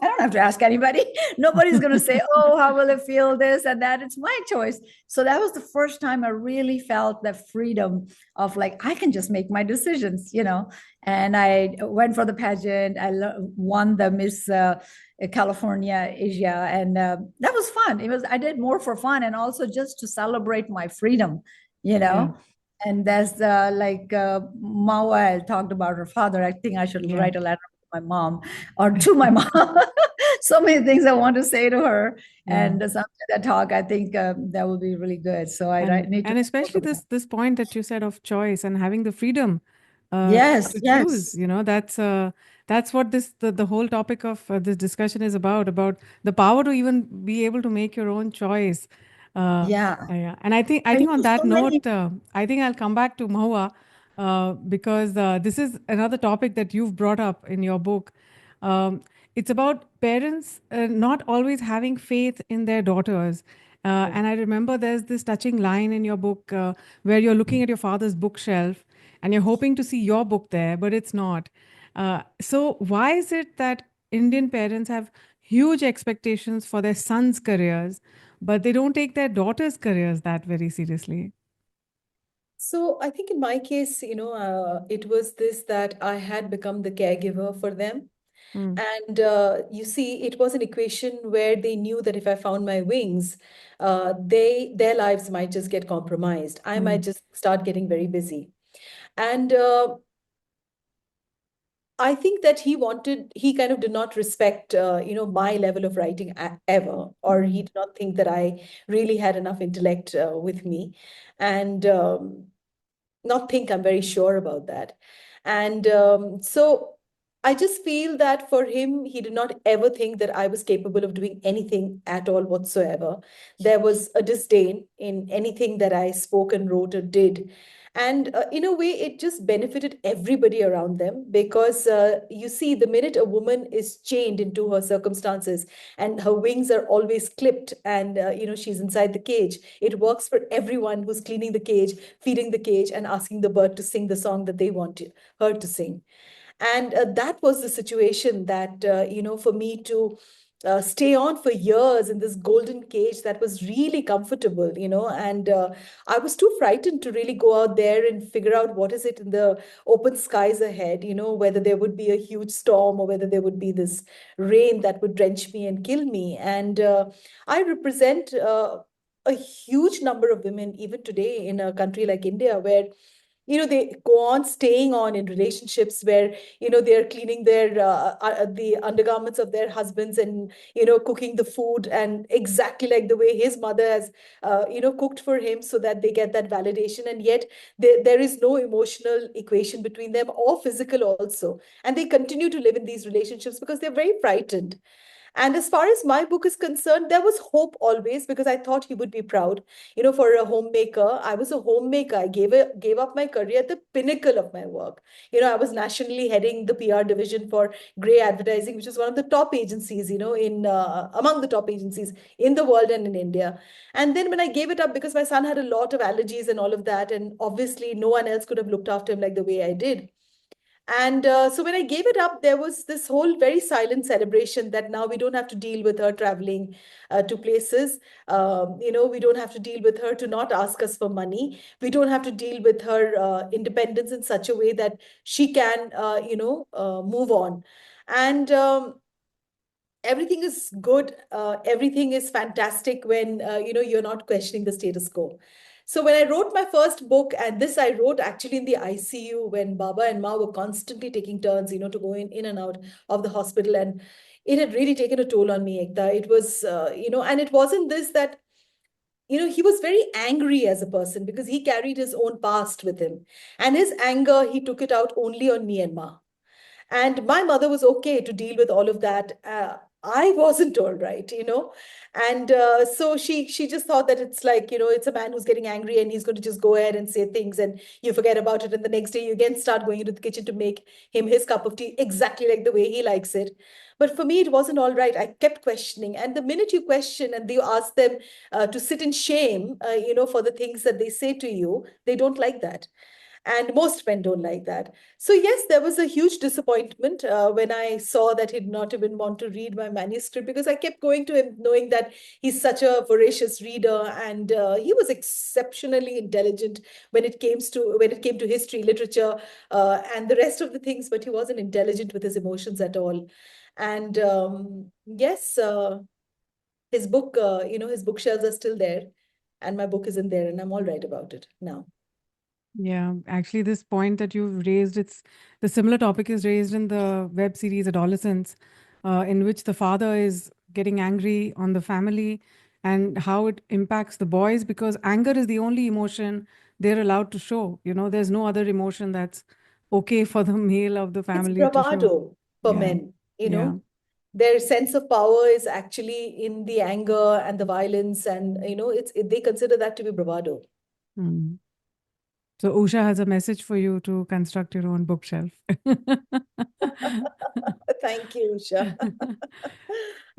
I don't have to ask anybody. Nobody's going to say, oh, how will it feel, this and that. It's my choice. So that was the first time I really felt the freedom of like, I can just make my decisions, And I went for the pageant. I won the Miss California, Asia. And that was fun. I did more for fun, and also just to celebrate my freedom, Yeah. And that's Mahua talked about her father. I think I should write a letter to my mom, or to my mom. So many things I want to say to her. And sometime that talk, I think that will be really good. So need to. And especially this point that you said of choice and having the freedom Yes, to choose. yes. That's what the whole topic of this discussion is about the power to even be able to make your own choice. Yeah. Yeah. And I think on that note, I think I'll come back to Mohua because this is another topic that you've brought up in your book. It's about parents not always having faith in their daughters, And I remember there's this touching line in your book where you're looking at your father's bookshelf and you're hoping to see your book there, but it's not. So, why is it that Indian parents have huge expectations for their sons' careers, but they don't take their daughters' careers that very seriously? So I think in my case, it was this that I had become the caregiver for them. Mm, And you see, it was an equation where they knew that if I found my wings, their lives might just get compromised. I might mm, just start getting very busy. And I think that he kind of did not respect, my level of writing ever, or he mm, did not think that I really had enough intellect with me. And not think, I'm very sure about that. And so I just feel that for him, he did not ever think that I was capable of doing anything at all whatsoever. There was a disdain in anything that I spoke and wrote or did. And in a way, it just benefited everybody around them because you see, the minute a woman is chained into her circumstances and her wings are always clipped and, she's inside the cage, it works for everyone who's cleaning the cage, feeding the cage, and asking the bird to sing the song that they want her to sing. And that was the situation that, for me to stay on for years in this golden cage that was really comfortable, and I was too frightened to really go out there and figure out what is it in the open skies ahead, whether there would be a huge storm or whether there would be this rain that would drench me and kill me. And I represent a huge number of women even today in a country like India where they go on staying on in relationships where they're cleaning the undergarments of their husbands and cooking the food and exactly like the way his mother has cooked for him so that they get that validation, and yet there is no emotional equation between them or physical also, and they continue to live in these relationships because they're very frightened. And as far as my book is concerned, there was hope always because I thought he would be proud. For a homemaker, I was a homemaker. I gave up my career at the pinnacle of my work. I was nationally heading the PR division for Grey Advertising, which is one of the top agencies, in among the top agencies in the world and in India. And then when I gave it up because my son had a lot of allergies and all of that, and obviously no one else could have looked after him like the way I did. And so when I gave it up, there was this whole very silent celebration that now we don't have to deal with her traveling to places. We don't have to deal with her to not ask us for money. We don't have to deal with her independence in such a way that she can, move on. And everything is good. Everything is fantastic when, you're not questioning the status quo. So when I wrote my first book, and this I wrote actually in the ICU when Baba and Ma were constantly taking turns, to go in and out of the hospital. And it had really taken a toll on me, Ekta. It was, and it wasn't this that, he was very angry as a person because he carried his own past with him. And his anger, he took it out only on me and Ma. And my mother was okay to deal with all of that. I wasn't all right, and so she just thought that it's like, it's a man who's getting angry and he's going to just go ahead and say things and you forget about it, and the next day you again start going into the kitchen to make him his cup of tea exactly like the way he likes it. But for me, it wasn't all right. I kept questioning, and the minute you question and you ask them to sit in shame, for the things that they say to you, they don't like that. And most men don't like that. So yes, there was a huge disappointment when I saw that he did not even want to read my manuscript, because I kept going to him knowing that he's such a voracious reader, and he was exceptionally intelligent when it came to history, literature, and the rest of the things, but he wasn't intelligent with his emotions at all. And yes, his bookshelves are still there, and my book isn't there, and I'm all right about it now. Yeah, actually, this point that you've raised, it's the similar topic is raised in the web series Adolescence, in which the father is getting angry on the family and how it impacts the boys, because anger is the only emotion they're allowed to show. There's no other emotion that's okay for the male of the It's family to show. bravado for Yeah, men, yeah. Their sense of power is actually in the anger and the violence, and they consider that to be bravado. Mm. So Usha has a message for you to construct your own bookshelf. Thank you, Usha.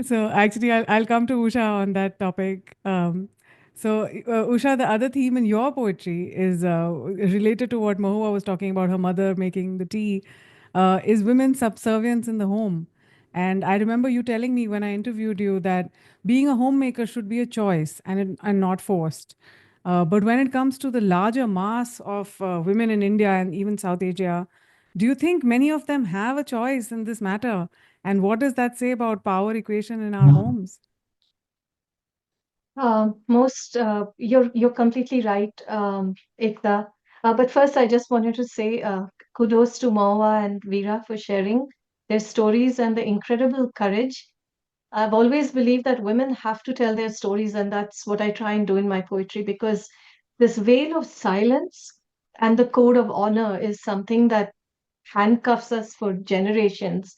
So actually, I'll come to Usha on that topic. Usha, the other theme in your poetry is related to what Mohua was talking about, her mother making the tea, is women's subservience in the home. And I remember you telling me when I interviewed you that being a homemaker should be a choice and not forced. But when it comes to the larger mass of women in India and even South Asia, do you think many of them have a choice in this matter? And what does that say about power equation in our homes? You're completely right, Ekta. But first, I just wanted to say kudos to Mohua and Veera for sharing their stories and the incredible courage. I've always believed that women have to tell their stories, and that's what I try and do in my poetry because this veil of silence and the code of honor is something that handcuffs us for generations.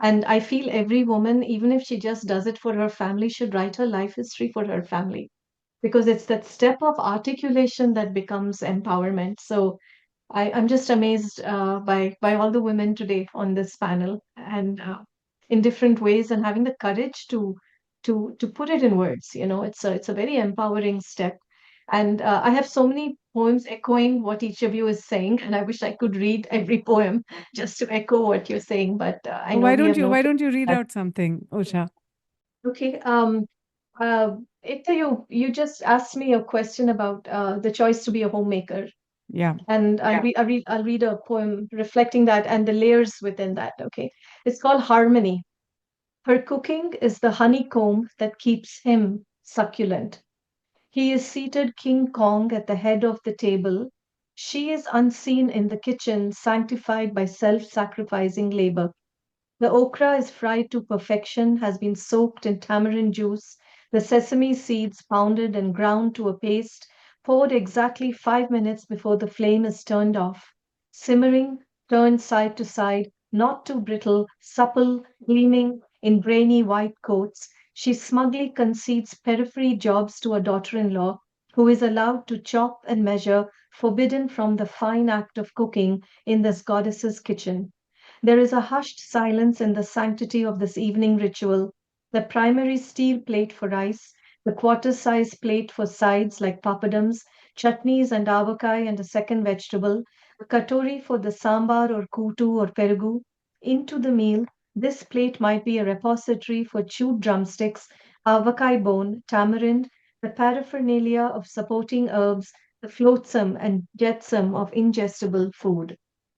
And I feel every woman, even if she just does it for her family, should write her life history for her family because it's that step of articulation that becomes empowerment. So I'm just amazed by all the women today on this panel and in different ways and having the courage to put it in words. You know, it's a very empowering step. And I have so many poems echoing what each of you is saying, and I wish I could read every poem just to echo what you're saying. But I know Why we don't have you no why time. don't you read out something, Usha? Okay. Uh, Ekta, you just asked me a question about the choice to be a homemaker. Yeah. And I'll read a poem reflecting that and the layers within that. Okay. It's called Harmony. Her cooking is the honeycomb that keeps him succulent. He is seated King Kong at the head of the table. She is unseen in the kitchen, sanctified by self sacrificing labor. The okra is fried to perfection, has been soaked in tamarind juice, the sesame seeds pounded and ground to a paste, poured exactly 5 minutes before the flame is turned off. Simmering, turned side to side, not too brittle, supple, gleaming in brainy white coats, she smugly concedes periphery jobs to a daughter in law who is allowed to chop and measure, forbidden from the fine act of cooking in this goddess's kitchen. There is a hushed silence in the sanctity of this evening ritual. The primary steel plate for rice, the quarter-size plate for sides like papadums, chutneys and avakai and a second vegetable, a katori for the sambar or kutu or perugu. Into the meal, this plate might be a repository for chewed drumsticks, avakai bone, tamarind, the paraphernalia of supporting herbs, the flotsam and jetsam of ingestible food.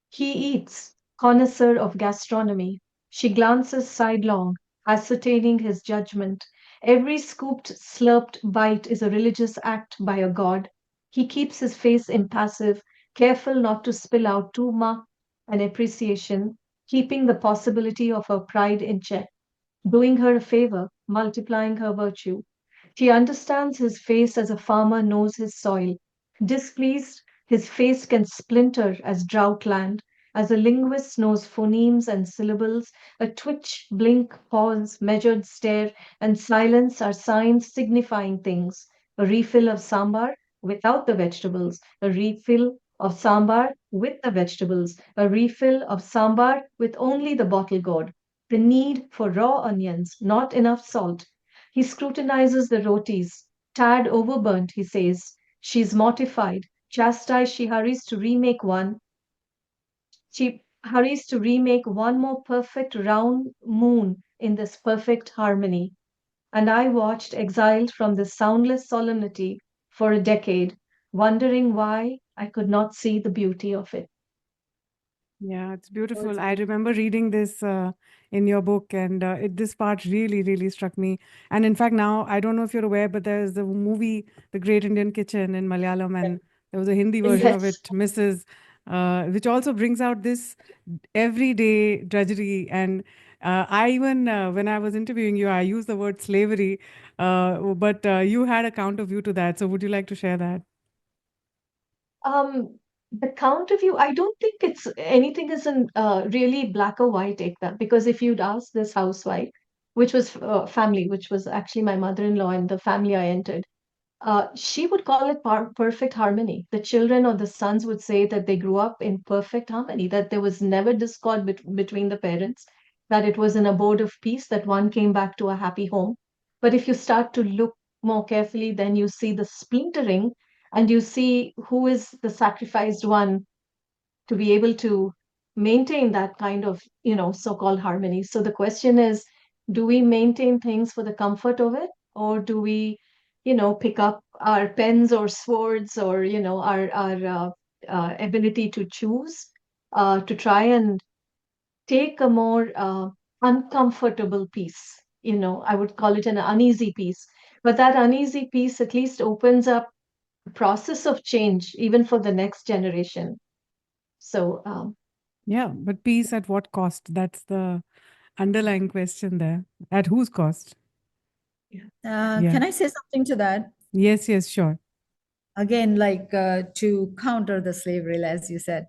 He eats, connoisseur of gastronomy. She glances sidelong, ascertaining his judgment. Every scooped, slurped bite is a religious act by a god. He keeps his face impassive, careful not to spill out too much an appreciation, keeping the possibility of her pride in check, doing her a favor, multiplying her virtue. She understands his face as a farmer knows his soil. Displeased, his face can splinter as drought land. As a linguist knows phonemes and syllables, a twitch, blink, pause, measured stare, and silence are signs signifying things. A refill of sambar without the vegetables, a refill of sambar with the vegetables, a refill of sambar with only the bottle gourd. The need for raw onions, not enough salt. He scrutinizes the rotis. Tad overburnt, he says. She's mortified. Chastised, she hurries to remake one more perfect round moon in this perfect harmony. And I watched, exiled from this soundless solemnity for a decade, wondering why I could not see the beauty of it. Yeah, it's beautiful. I remember reading this in your book, and this part really, really struck me. And in fact, now I don't know if you're aware, but there's the movie The Great Indian Kitchen in Malayalam, and there was a Hindi version of Yes. it, Mrs., which also brings out this everyday drudgery. And I even, when I was interviewing you, I used the word slavery, but you had a counter view to that. So would you like to share that? The counter view, I don't think it's anything isn't really black or white, Ekta, because if you'd asked this housewife, which was family, which was actually my mother-in-law and the family I entered, she would call it perfect harmony. The children or the sons would say that they grew up in perfect harmony, that there was never discord between the parents. that it was an abode of peace, that one came back to a happy home. But if you start to look more carefully, then you see the splintering and you see who is the sacrificed one to be able to maintain that kind of, so-called harmony. So the question is, do we maintain things for the comfort of it, or do we, pick up our pens or swords, or, our ability to choose, to try and take a more uncomfortable piece. I would call it an uneasy piece. But that uneasy piece at least opens up a process of change, even for the next generation. So, Yeah, but peace at what cost? That's the underlying question there. At whose cost? Yeah. Can I say something to that? Yes, yes, sure. Again, like to counter the slavery, as you said,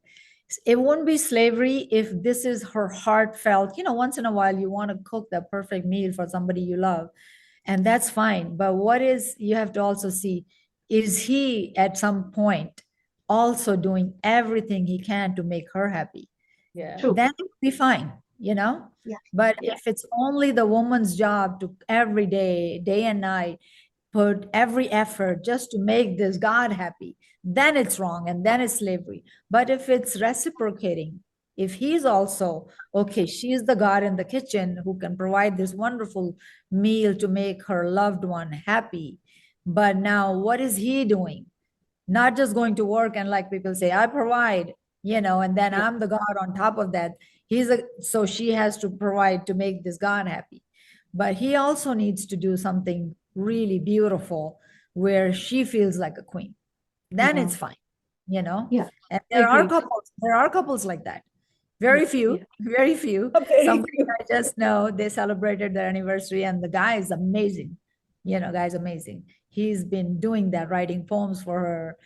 it won't be slavery if this is her heartfelt, once in a while you want to cook the perfect meal for somebody you love, and that's fine. But what is, you have to also see, is he at some point also doing everything he can to make her happy? Yeah. true. Then it would be fine, Yeah. But Yeah. if it's only the woman's job to every day and night, put every effort just to make this God happy, then it's wrong and then it's slavery. But if it's reciprocating, if he's also, okay, she's the God in the kitchen who can provide this wonderful meal to make her loved one happy. But now what is he doing? Not just going to work and, like people say, I provide, and then Yeah. I'm the God on top of that. So she has to provide to make this God happy. But he also needs to do something really beautiful where she feels like a queen. Then Yeah. it's fine, Yeah. And I agree. there are couples like that. Very few, Yeah. very few. Very Somebody few. I just know, they celebrated their anniversary and the guy is amazing. Guy's amazing. He's been doing that, writing poems for her,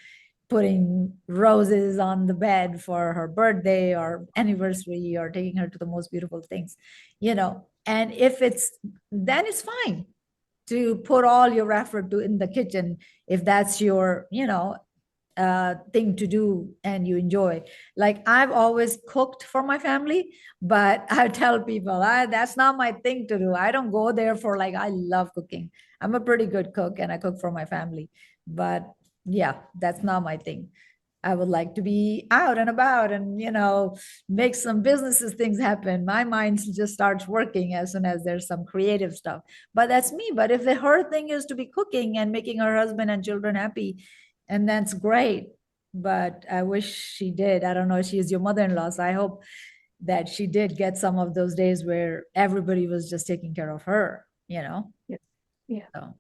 putting roses on the bed for her birthday or anniversary, or taking her to the most beautiful things, and if it's, then it's fine to put all your effort to in the kitchen, if that's your thing to do and you enjoy. Like, I've always cooked for my family, but I tell people, that's not my thing to do. I don't go there for, like, I love cooking. I'm a pretty good cook and I cook for my family, but yeah, that's not my thing. I would like to be out and about and, make some businesses things happen. My mind just starts working as soon as there's some creative stuff. But that's me. But if her thing is to be cooking and making her husband and children happy, and that's great. But I wish she did. I don't know. She is your mother-in-law, so I hope that she did get some of those days where everybody was just taking care of her, Yeah. Yeah. So.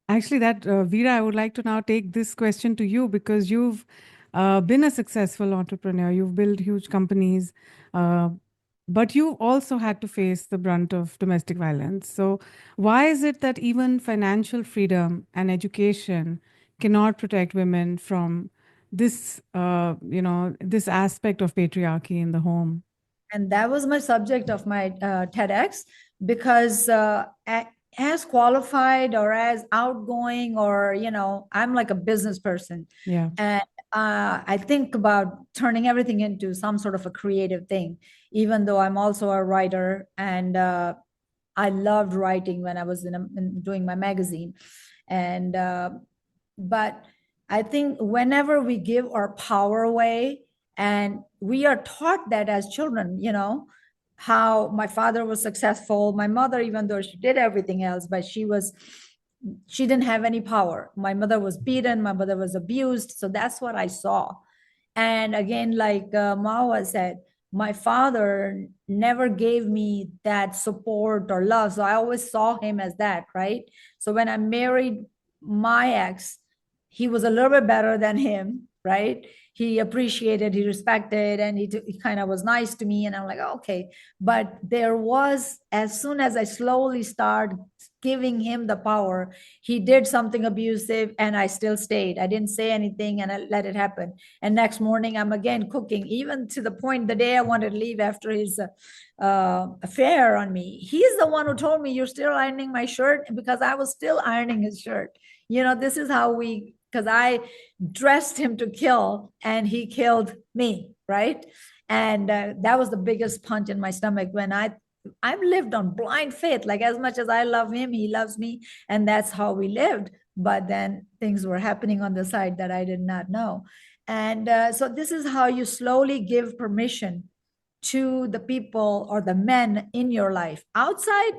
Actually, Veera, I would like to now take this question to you because you've been a successful entrepreneur. You've built huge companies, but you've also had to face the brunt of domestic violence. So why is it that even financial freedom and education cannot protect women from this, this aspect of patriarchy in the home? And that was my subject of my TEDx, because as qualified or as outgoing, or, I'm like a business person. Yeah. And I think about turning everything into some sort of a creative thing, even though I'm also a writer. And I loved writing when I was doing my magazine. And, but I think whenever we give our power away, and we are taught that as children, how my father was successful, my mother, even though she did everything else, but she didn't have any power. My mother was beaten, my mother was abused. So that's what I saw. And again, like Mahua said, my father never gave me that support or love. So I always saw him as that, right? So when I married my ex, he was a little bit better than him, right? He appreciated, he respected, and he kind of was nice to me. And I'm like, okay. But there was, as soon as I slowly started giving him the power, he did something abusive and I still stayed. I didn't say anything and I let it happen. And next morning I'm again cooking, even to the point the day I wanted to leave after his affair on me. He's the one who told me, you're still ironing my shirt, because I was still ironing his shirt. This is how because I dressed him to kill and he killed me, right? And that was the biggest punch in my stomach when I've lived on blind faith. Like, as much as I love him, he loves me, and that's how we lived. But then things were happening on the side that I did not know. And so this is how you slowly give permission to the people or the men in your life. Outside,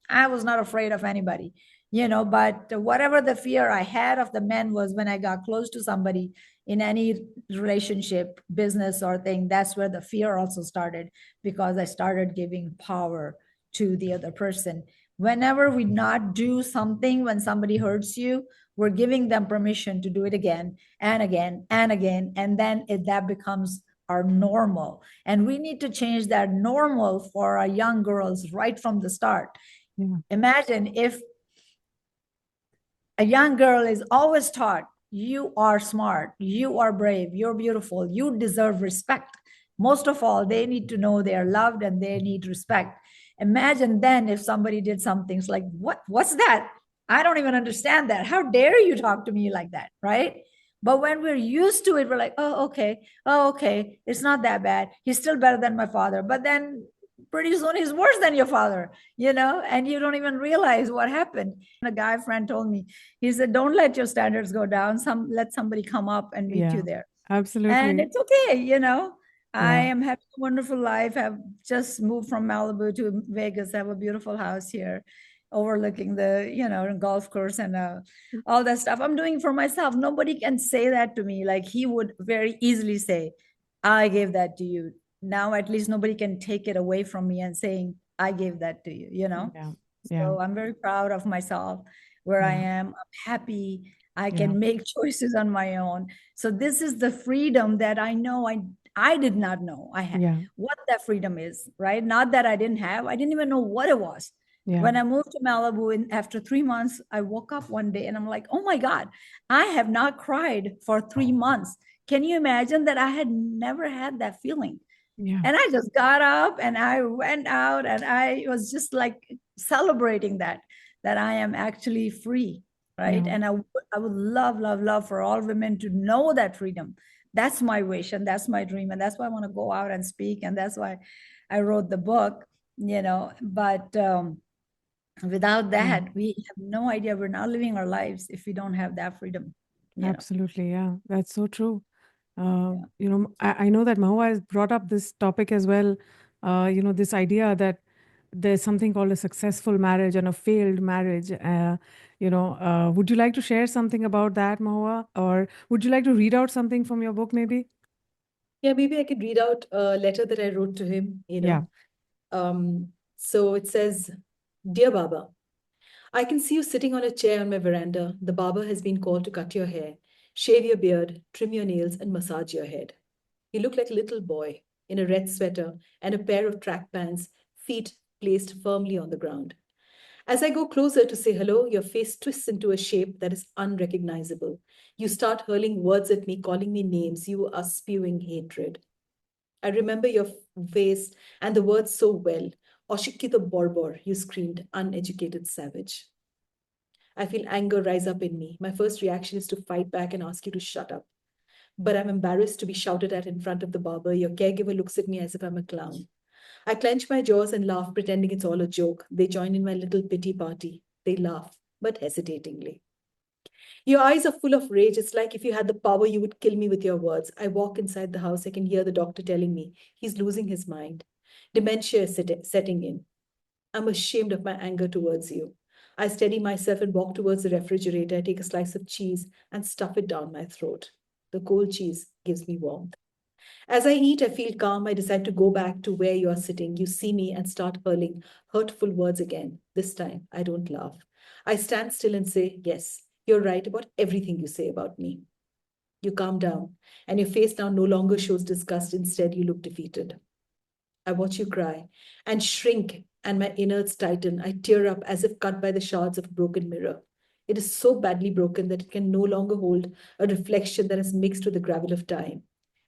I was not afraid of anybody, but whatever the fear I had of the men was when I got close to somebody in any relationship, business, or thing. That's where the fear also started, because I started giving power to the other person. Whenever we not do something, when somebody hurts you, we're giving them permission to do it again and again and again. And then that becomes our normal. And we need to change that normal for our young girls right from the start. Yeah. Imagine if a young girl is always taught, you are smart, you are brave, you're beautiful, you deserve respect. Most of all, they need to know they are loved and they need respect. Imagine then if somebody did something like, what's that? I don't even understand that. How dare you talk to me like that, right? But when we're used to it, we're like, oh, okay, it's not that bad. He's still better than my father. But then pretty soon he's worse than your father, and you don't even realize what happened. A guy friend told me, he said, don't let your standards go down. Let somebody come up and meet you there. And Absolutely. it's okay, I Yeah. am having a wonderful life. I've just moved from Malibu to Vegas. I have a beautiful house here overlooking the golf course and all that stuff. I'm doing for myself. Nobody can say that to me. Like, he would very easily say, I gave that to you. Now at least nobody can take it away from me and saying, I gave that to you, Yeah. Yeah. So I'm very proud of myself, where I Yeah. am. I'm happy. I Yeah. can make choices on my own. So this is the freedom that I know I did not know I had. Yeah. What that freedom is, right? Not that I didn't have. I didn't even know what it was. Yeah. When I moved to Malibu, and after 3 months, I woke up one day and I'm like, oh my God, I have not cried for 3 months. Can you imagine that? I had never had that feeling. Yeah. And I just got up and I went out and I was just like celebrating that I am actually free, right? Yeah. And I would love for all women to know that freedom. That's my wish and that's my dream. And that's why I want to go out and speak. And that's why I wrote the book, but without Yeah. that, we have no idea. We're not living our lives if we don't have that freedom. Absolutely. Yeah. That's so true. Yeah. I know that Mahua has brought up this topic as well. This idea that there's something called a successful marriage and a failed marriage. Would you like to share something about that, Mahua? Or would you like to read out something from your book, maybe? Yeah, maybe I could read out a letter that I wrote to him, Yeah. So it says, Dear Baba, I can see you sitting on a chair on my veranda. The barber has been called to cut your hair, shave your beard, trim your nails, and massage your head. You look like a little boy in a red sweater and a pair of track pants, feet placed firmly on the ground. As I go closer to say hello, your face twists into a shape that is unrecognizable. You start hurling words at me, calling me names. You are spewing hatred. I remember your face and the words so well. Oshikito Borbor, you screamed, uneducated savage. I feel anger rise up in me. My first reaction is to fight back and ask you to shut up. But I'm embarrassed to be shouted at in front of the barber. Your caregiver looks at me as if I'm a clown. I clench my jaws and laugh, pretending it's all a joke. They join in my little pity party. They laugh, but hesitatingly. Your eyes are full of rage. It's like if you had the power, you would kill me with your words. I walk inside the house. I can hear the doctor telling me he's losing his mind. Dementia is setting in. I'm ashamed of my anger towards you. I steady myself and walk towards the refrigerator. I take a slice of cheese and stuff it down my throat. The cold cheese gives me warmth. As I eat, I feel calm. I decide to go back to where you are sitting. You see me and start hurling hurtful words again. This time, I don't laugh. I stand still and say, yes, you're right about everything you say about me. You calm down, and your face now no longer shows disgust. Instead, you look defeated. I watch you cry and shrink, and my innards tighten. I tear up as if cut by the shards of a broken mirror. It is so badly broken that it can no longer hold a reflection that has mixed with the gravel of time.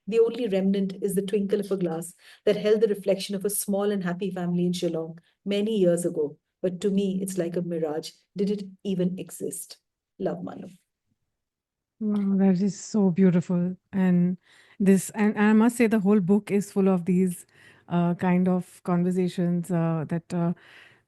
The only remnant is the twinkle of a glass that held the reflection of a small and happy family in Shillong many years ago. But to me, it's like a mirage. Did it even exist? Love, Manu. Wow, that is so beautiful. And And I must say the whole book is full of these kind of conversations that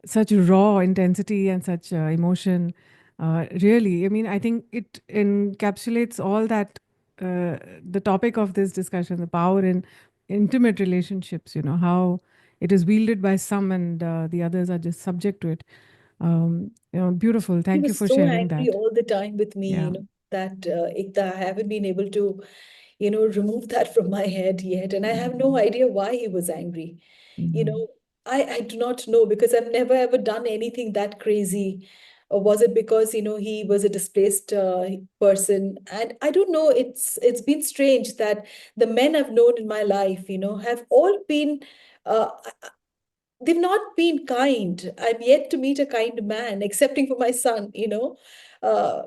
such raw intensity and such emotion. Really, I mean, I think it encapsulates all that the topic of this discussion, the power in intimate relationships, how it is wielded by some and the others are just subject to it. Beautiful. He Thank you was for so sharing angry that. all the time with me, Yeah. that Ekta, I haven't been able to, remove that from my head yet. And I have no idea why he was angry. You Mhm. know, I do not know because I've never ever done anything that crazy. Or was it because, he was a displaced person? And I don't know, it's been strange that the men I've known in my life, have all been uh, they've not been kind. I'm yet to meet a kind man, excepting for my son. Uh,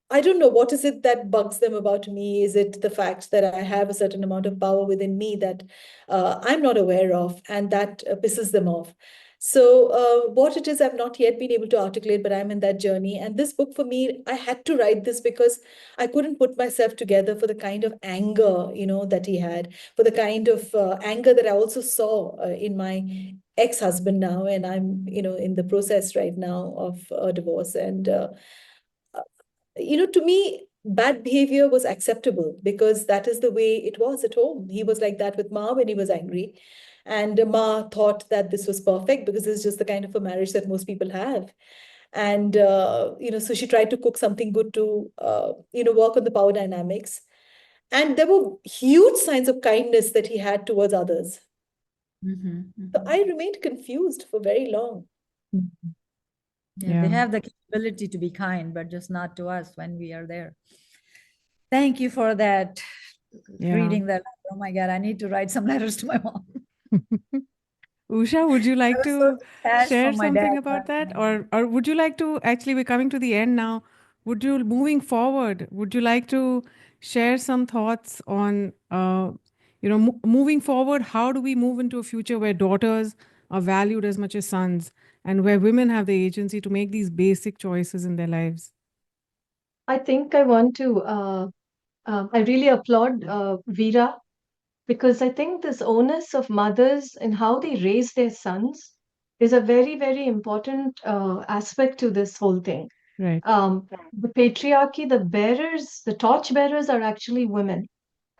I don't know what is it that bugs them about me. Is it the fact that I have a certain amount of power within me that I'm not aware of, and that pisses them off? So, what it is, I've not yet been able to articulate, but I'm in that journey. And this book for me, I had to write this because I couldn't put myself together for the kind of anger, that he had, for the kind of anger that I also saw in my ex-husband now, and I'm, in the process right now of a divorce. And to me, bad behavior was acceptable because that is the way it was at home. He was like that with Ma when he was angry. And Ma thought that this was perfect because this is just the kind of a marriage that most people have. And, so she tried to cook something good to, work on the power dynamics. And there were huge signs of kindness that he had towards others. So I remained confused for very long. Yeah, they Yeah. have the capability to be kind, but just not to us when we are there. Thank you for that. Yeah. Reading that. Oh my God, I need to write some letters to my mom. Usha, would you I like was so to detached share from my dad something about last that? night. Or would you like to, actually, we're coming to the end now. Moving forward, would you like to share some thoughts on, moving forward, how do we move into a future where daughters are valued as much as sons and where women have the agency to make these basic choices in their lives? I think I want to, I really applaud Veera, because I think this onus of mothers and how they raise their sons is a very, very important aspect to this whole thing. Right. The patriarchy, the torch bearers are actually women.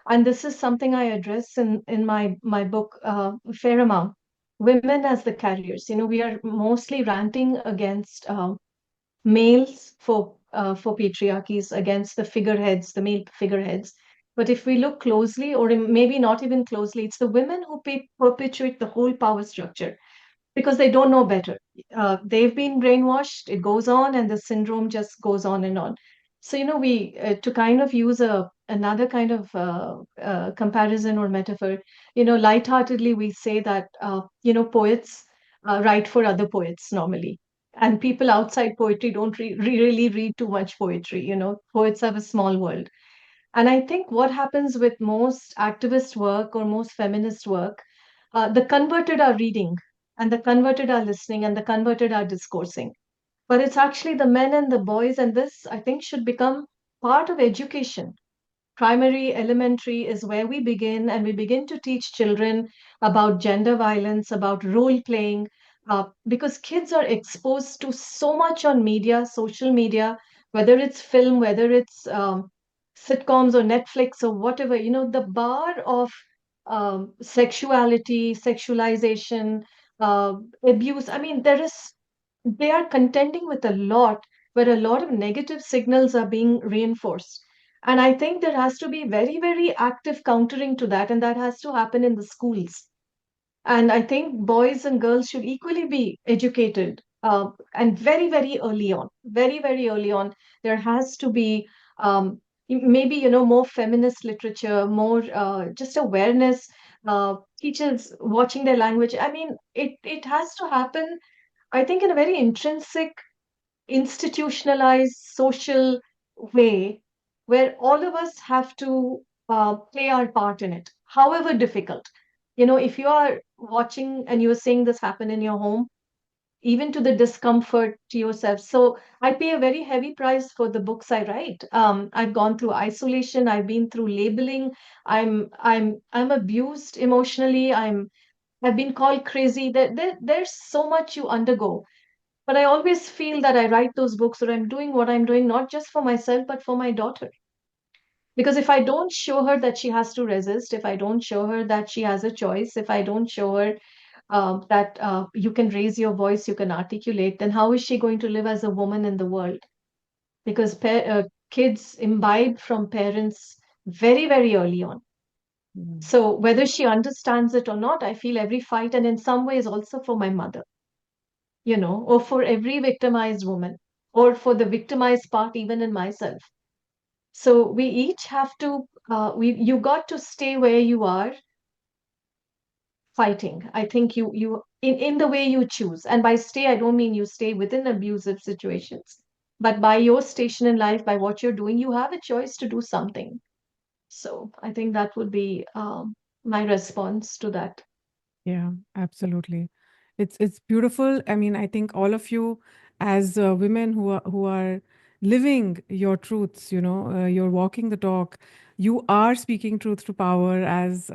And this is something I address in my book, a fair amount. Women as the carriers. We are mostly ranting against males for patriarchies, against the figureheads, the male figureheads. But if we look closely, or maybe not even closely, it's the women who perpetuate the whole power structure because they don't know better. They've been brainwashed. It goes on, and the syndrome just goes on and on. So we to kind of use another kind of comparison or metaphor. Lightheartedly we say that poets write for other poets normally, and people outside poetry don't really read too much poetry. Poets have a small world. And I think what happens with most activist work or most feminist work, the converted are reading, and the converted are listening, and the converted are discoursing. But it's actually the men and the boys, and this, I think, should become part of education. Primary, elementary is where we begin, and we begin to teach children about gender violence, about role playing, because kids are exposed to so much on media, social media, whether it's film, whether it's sitcoms or Netflix or whatever. The bar of sexuality, sexualization, abuse. I mean, they are contending with a lot where a lot of negative signals are being reinforced. And I think there has to be very, very active countering to that, and that has to happen in the schools. And I think boys and girls should equally be educated, and very, very early on, there has to be maybe, more feminist literature, more just awareness, teachers watching their language. I mean, it has to happen, I think, in a very intrinsic, institutionalized social way where all of us have to play our part in it, however difficult. If you are watching and you're seeing this happen in your home, even to the discomfort to yourself. So I pay a very heavy price for the books I write. I've gone through isolation. I've been through labeling. I'm abused emotionally. I've been called crazy. There's so much you undergo. But I always feel that I write those books or I'm doing what I'm doing, not just for myself, but for my daughter. Because if I don't show her that she has to resist, if I don't show her that she has a choice, if I don't show her that you can raise your voice, you can articulate, then how is she going to live as a woman in the world? Because kids imbibe from parents very, very early on. So whether she understands it or not, I feel every fight, and in some ways also for my mother, or for every victimized woman, or for the victimized part, even in myself. So we each have to, you got to stay where you are fighting. I think in the way you choose. And by stay, I don't mean you stay within abusive situations, but by your station in life, by what you're doing, you have a choice to do something. So I think that would be my response to that. Yeah, absolutely. It's beautiful. I mean, I think all of you as women who are living your truths, you're walking the talk. You are speaking truth to power, as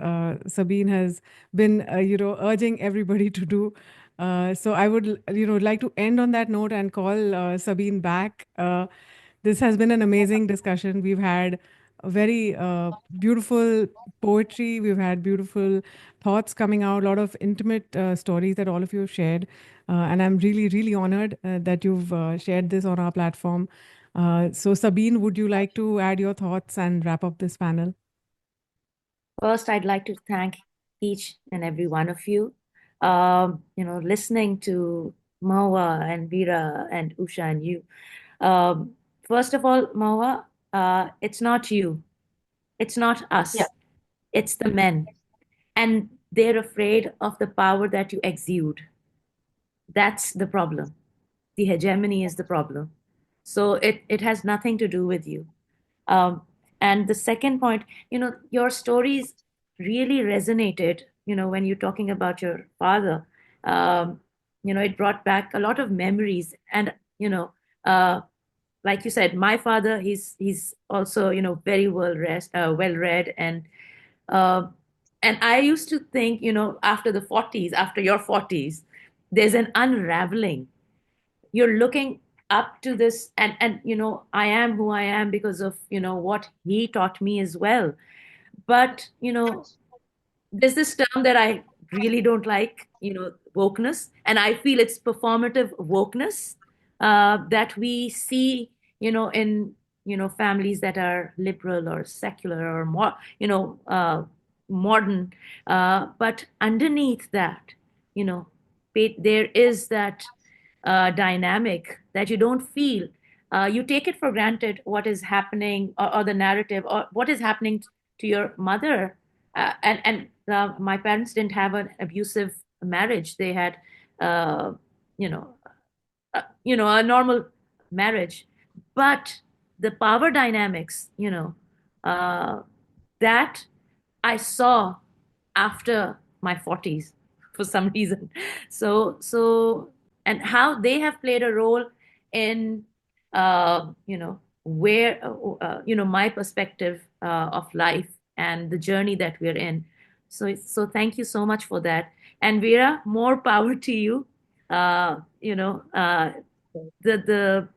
Sabine has been, urging everybody to do. So I would, like to end on that note and call Sabine back. This has been an amazing discussion. We've had a very beautiful poetry. We've had beautiful thoughts coming out, a lot of intimate stories that all of you have shared. And I'm really, really honored that you've shared this on our platform. So, Sabine, would you like to add your thoughts and wrap up this panel? First, I'd like to thank each and every one of you. Listening to Mohua and Veera and Usha and you. First of all, Mohua, it's not you. It's not Yeah. us. It's the men. And they're afraid of the power that you exude. That's the problem. The hegemony is the problem. So it has nothing to do with you. Um, and the second point, your stories really resonated, when you're talking about your father. It brought back a lot of memories. And, uh, like you said, my father, he's also, very well read. Uh, and I used to think, after the 40s, after your 40s, there's an unraveling. You're looking up to this, and I am who I am because of what he taught me as well. But there's this term that I really don't like, wokeness, and I feel it's performative wokeness that we see, in families that are liberal or secular or more, modern. But underneath that, you know, there is that dynamic that you don't feel. You take it for granted what is happening, or the narrative, or what is happening to your mother. And my parents didn't have an abusive marriage. They had, uh, you know, a normal marriage. But the power dynamics, uh, that I saw after my 40s for some reason. So, and how they have played a role in, where, my perspective of life and the journey that we're in. So thank you so much for that. And Veera, more power to you. Uh, you know, uh, the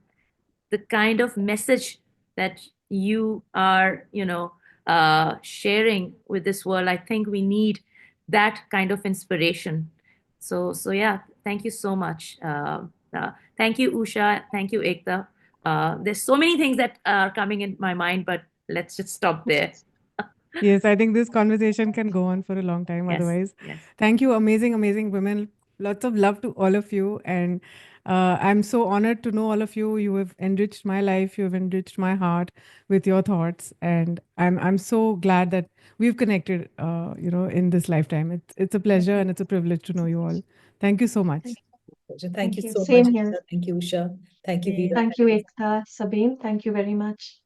the kind of message that you are, sharing with this world. I think we need that kind of inspiration. So yeah, thank you so much. Thank you, Usha. Thank you, Aekta. There's so many things that are coming in my mind, but let's just stop there. Yes, I think this conversation can go on for a long time Yes, otherwise. yes. Thank you, amazing, amazing women. Lots of love to all of you. And I'm so honored to know all of you. You have enriched my life. You have enriched my heart with your thoughts. And I'm so glad that we've connected, in this lifetime. It's a pleasure and it's a privilege to know you all. Thank you so much. Thank you so much. Same here. Thank you, Usha. Thank you, Veera. Thank you, Ekta, Sabine. Thank you very much.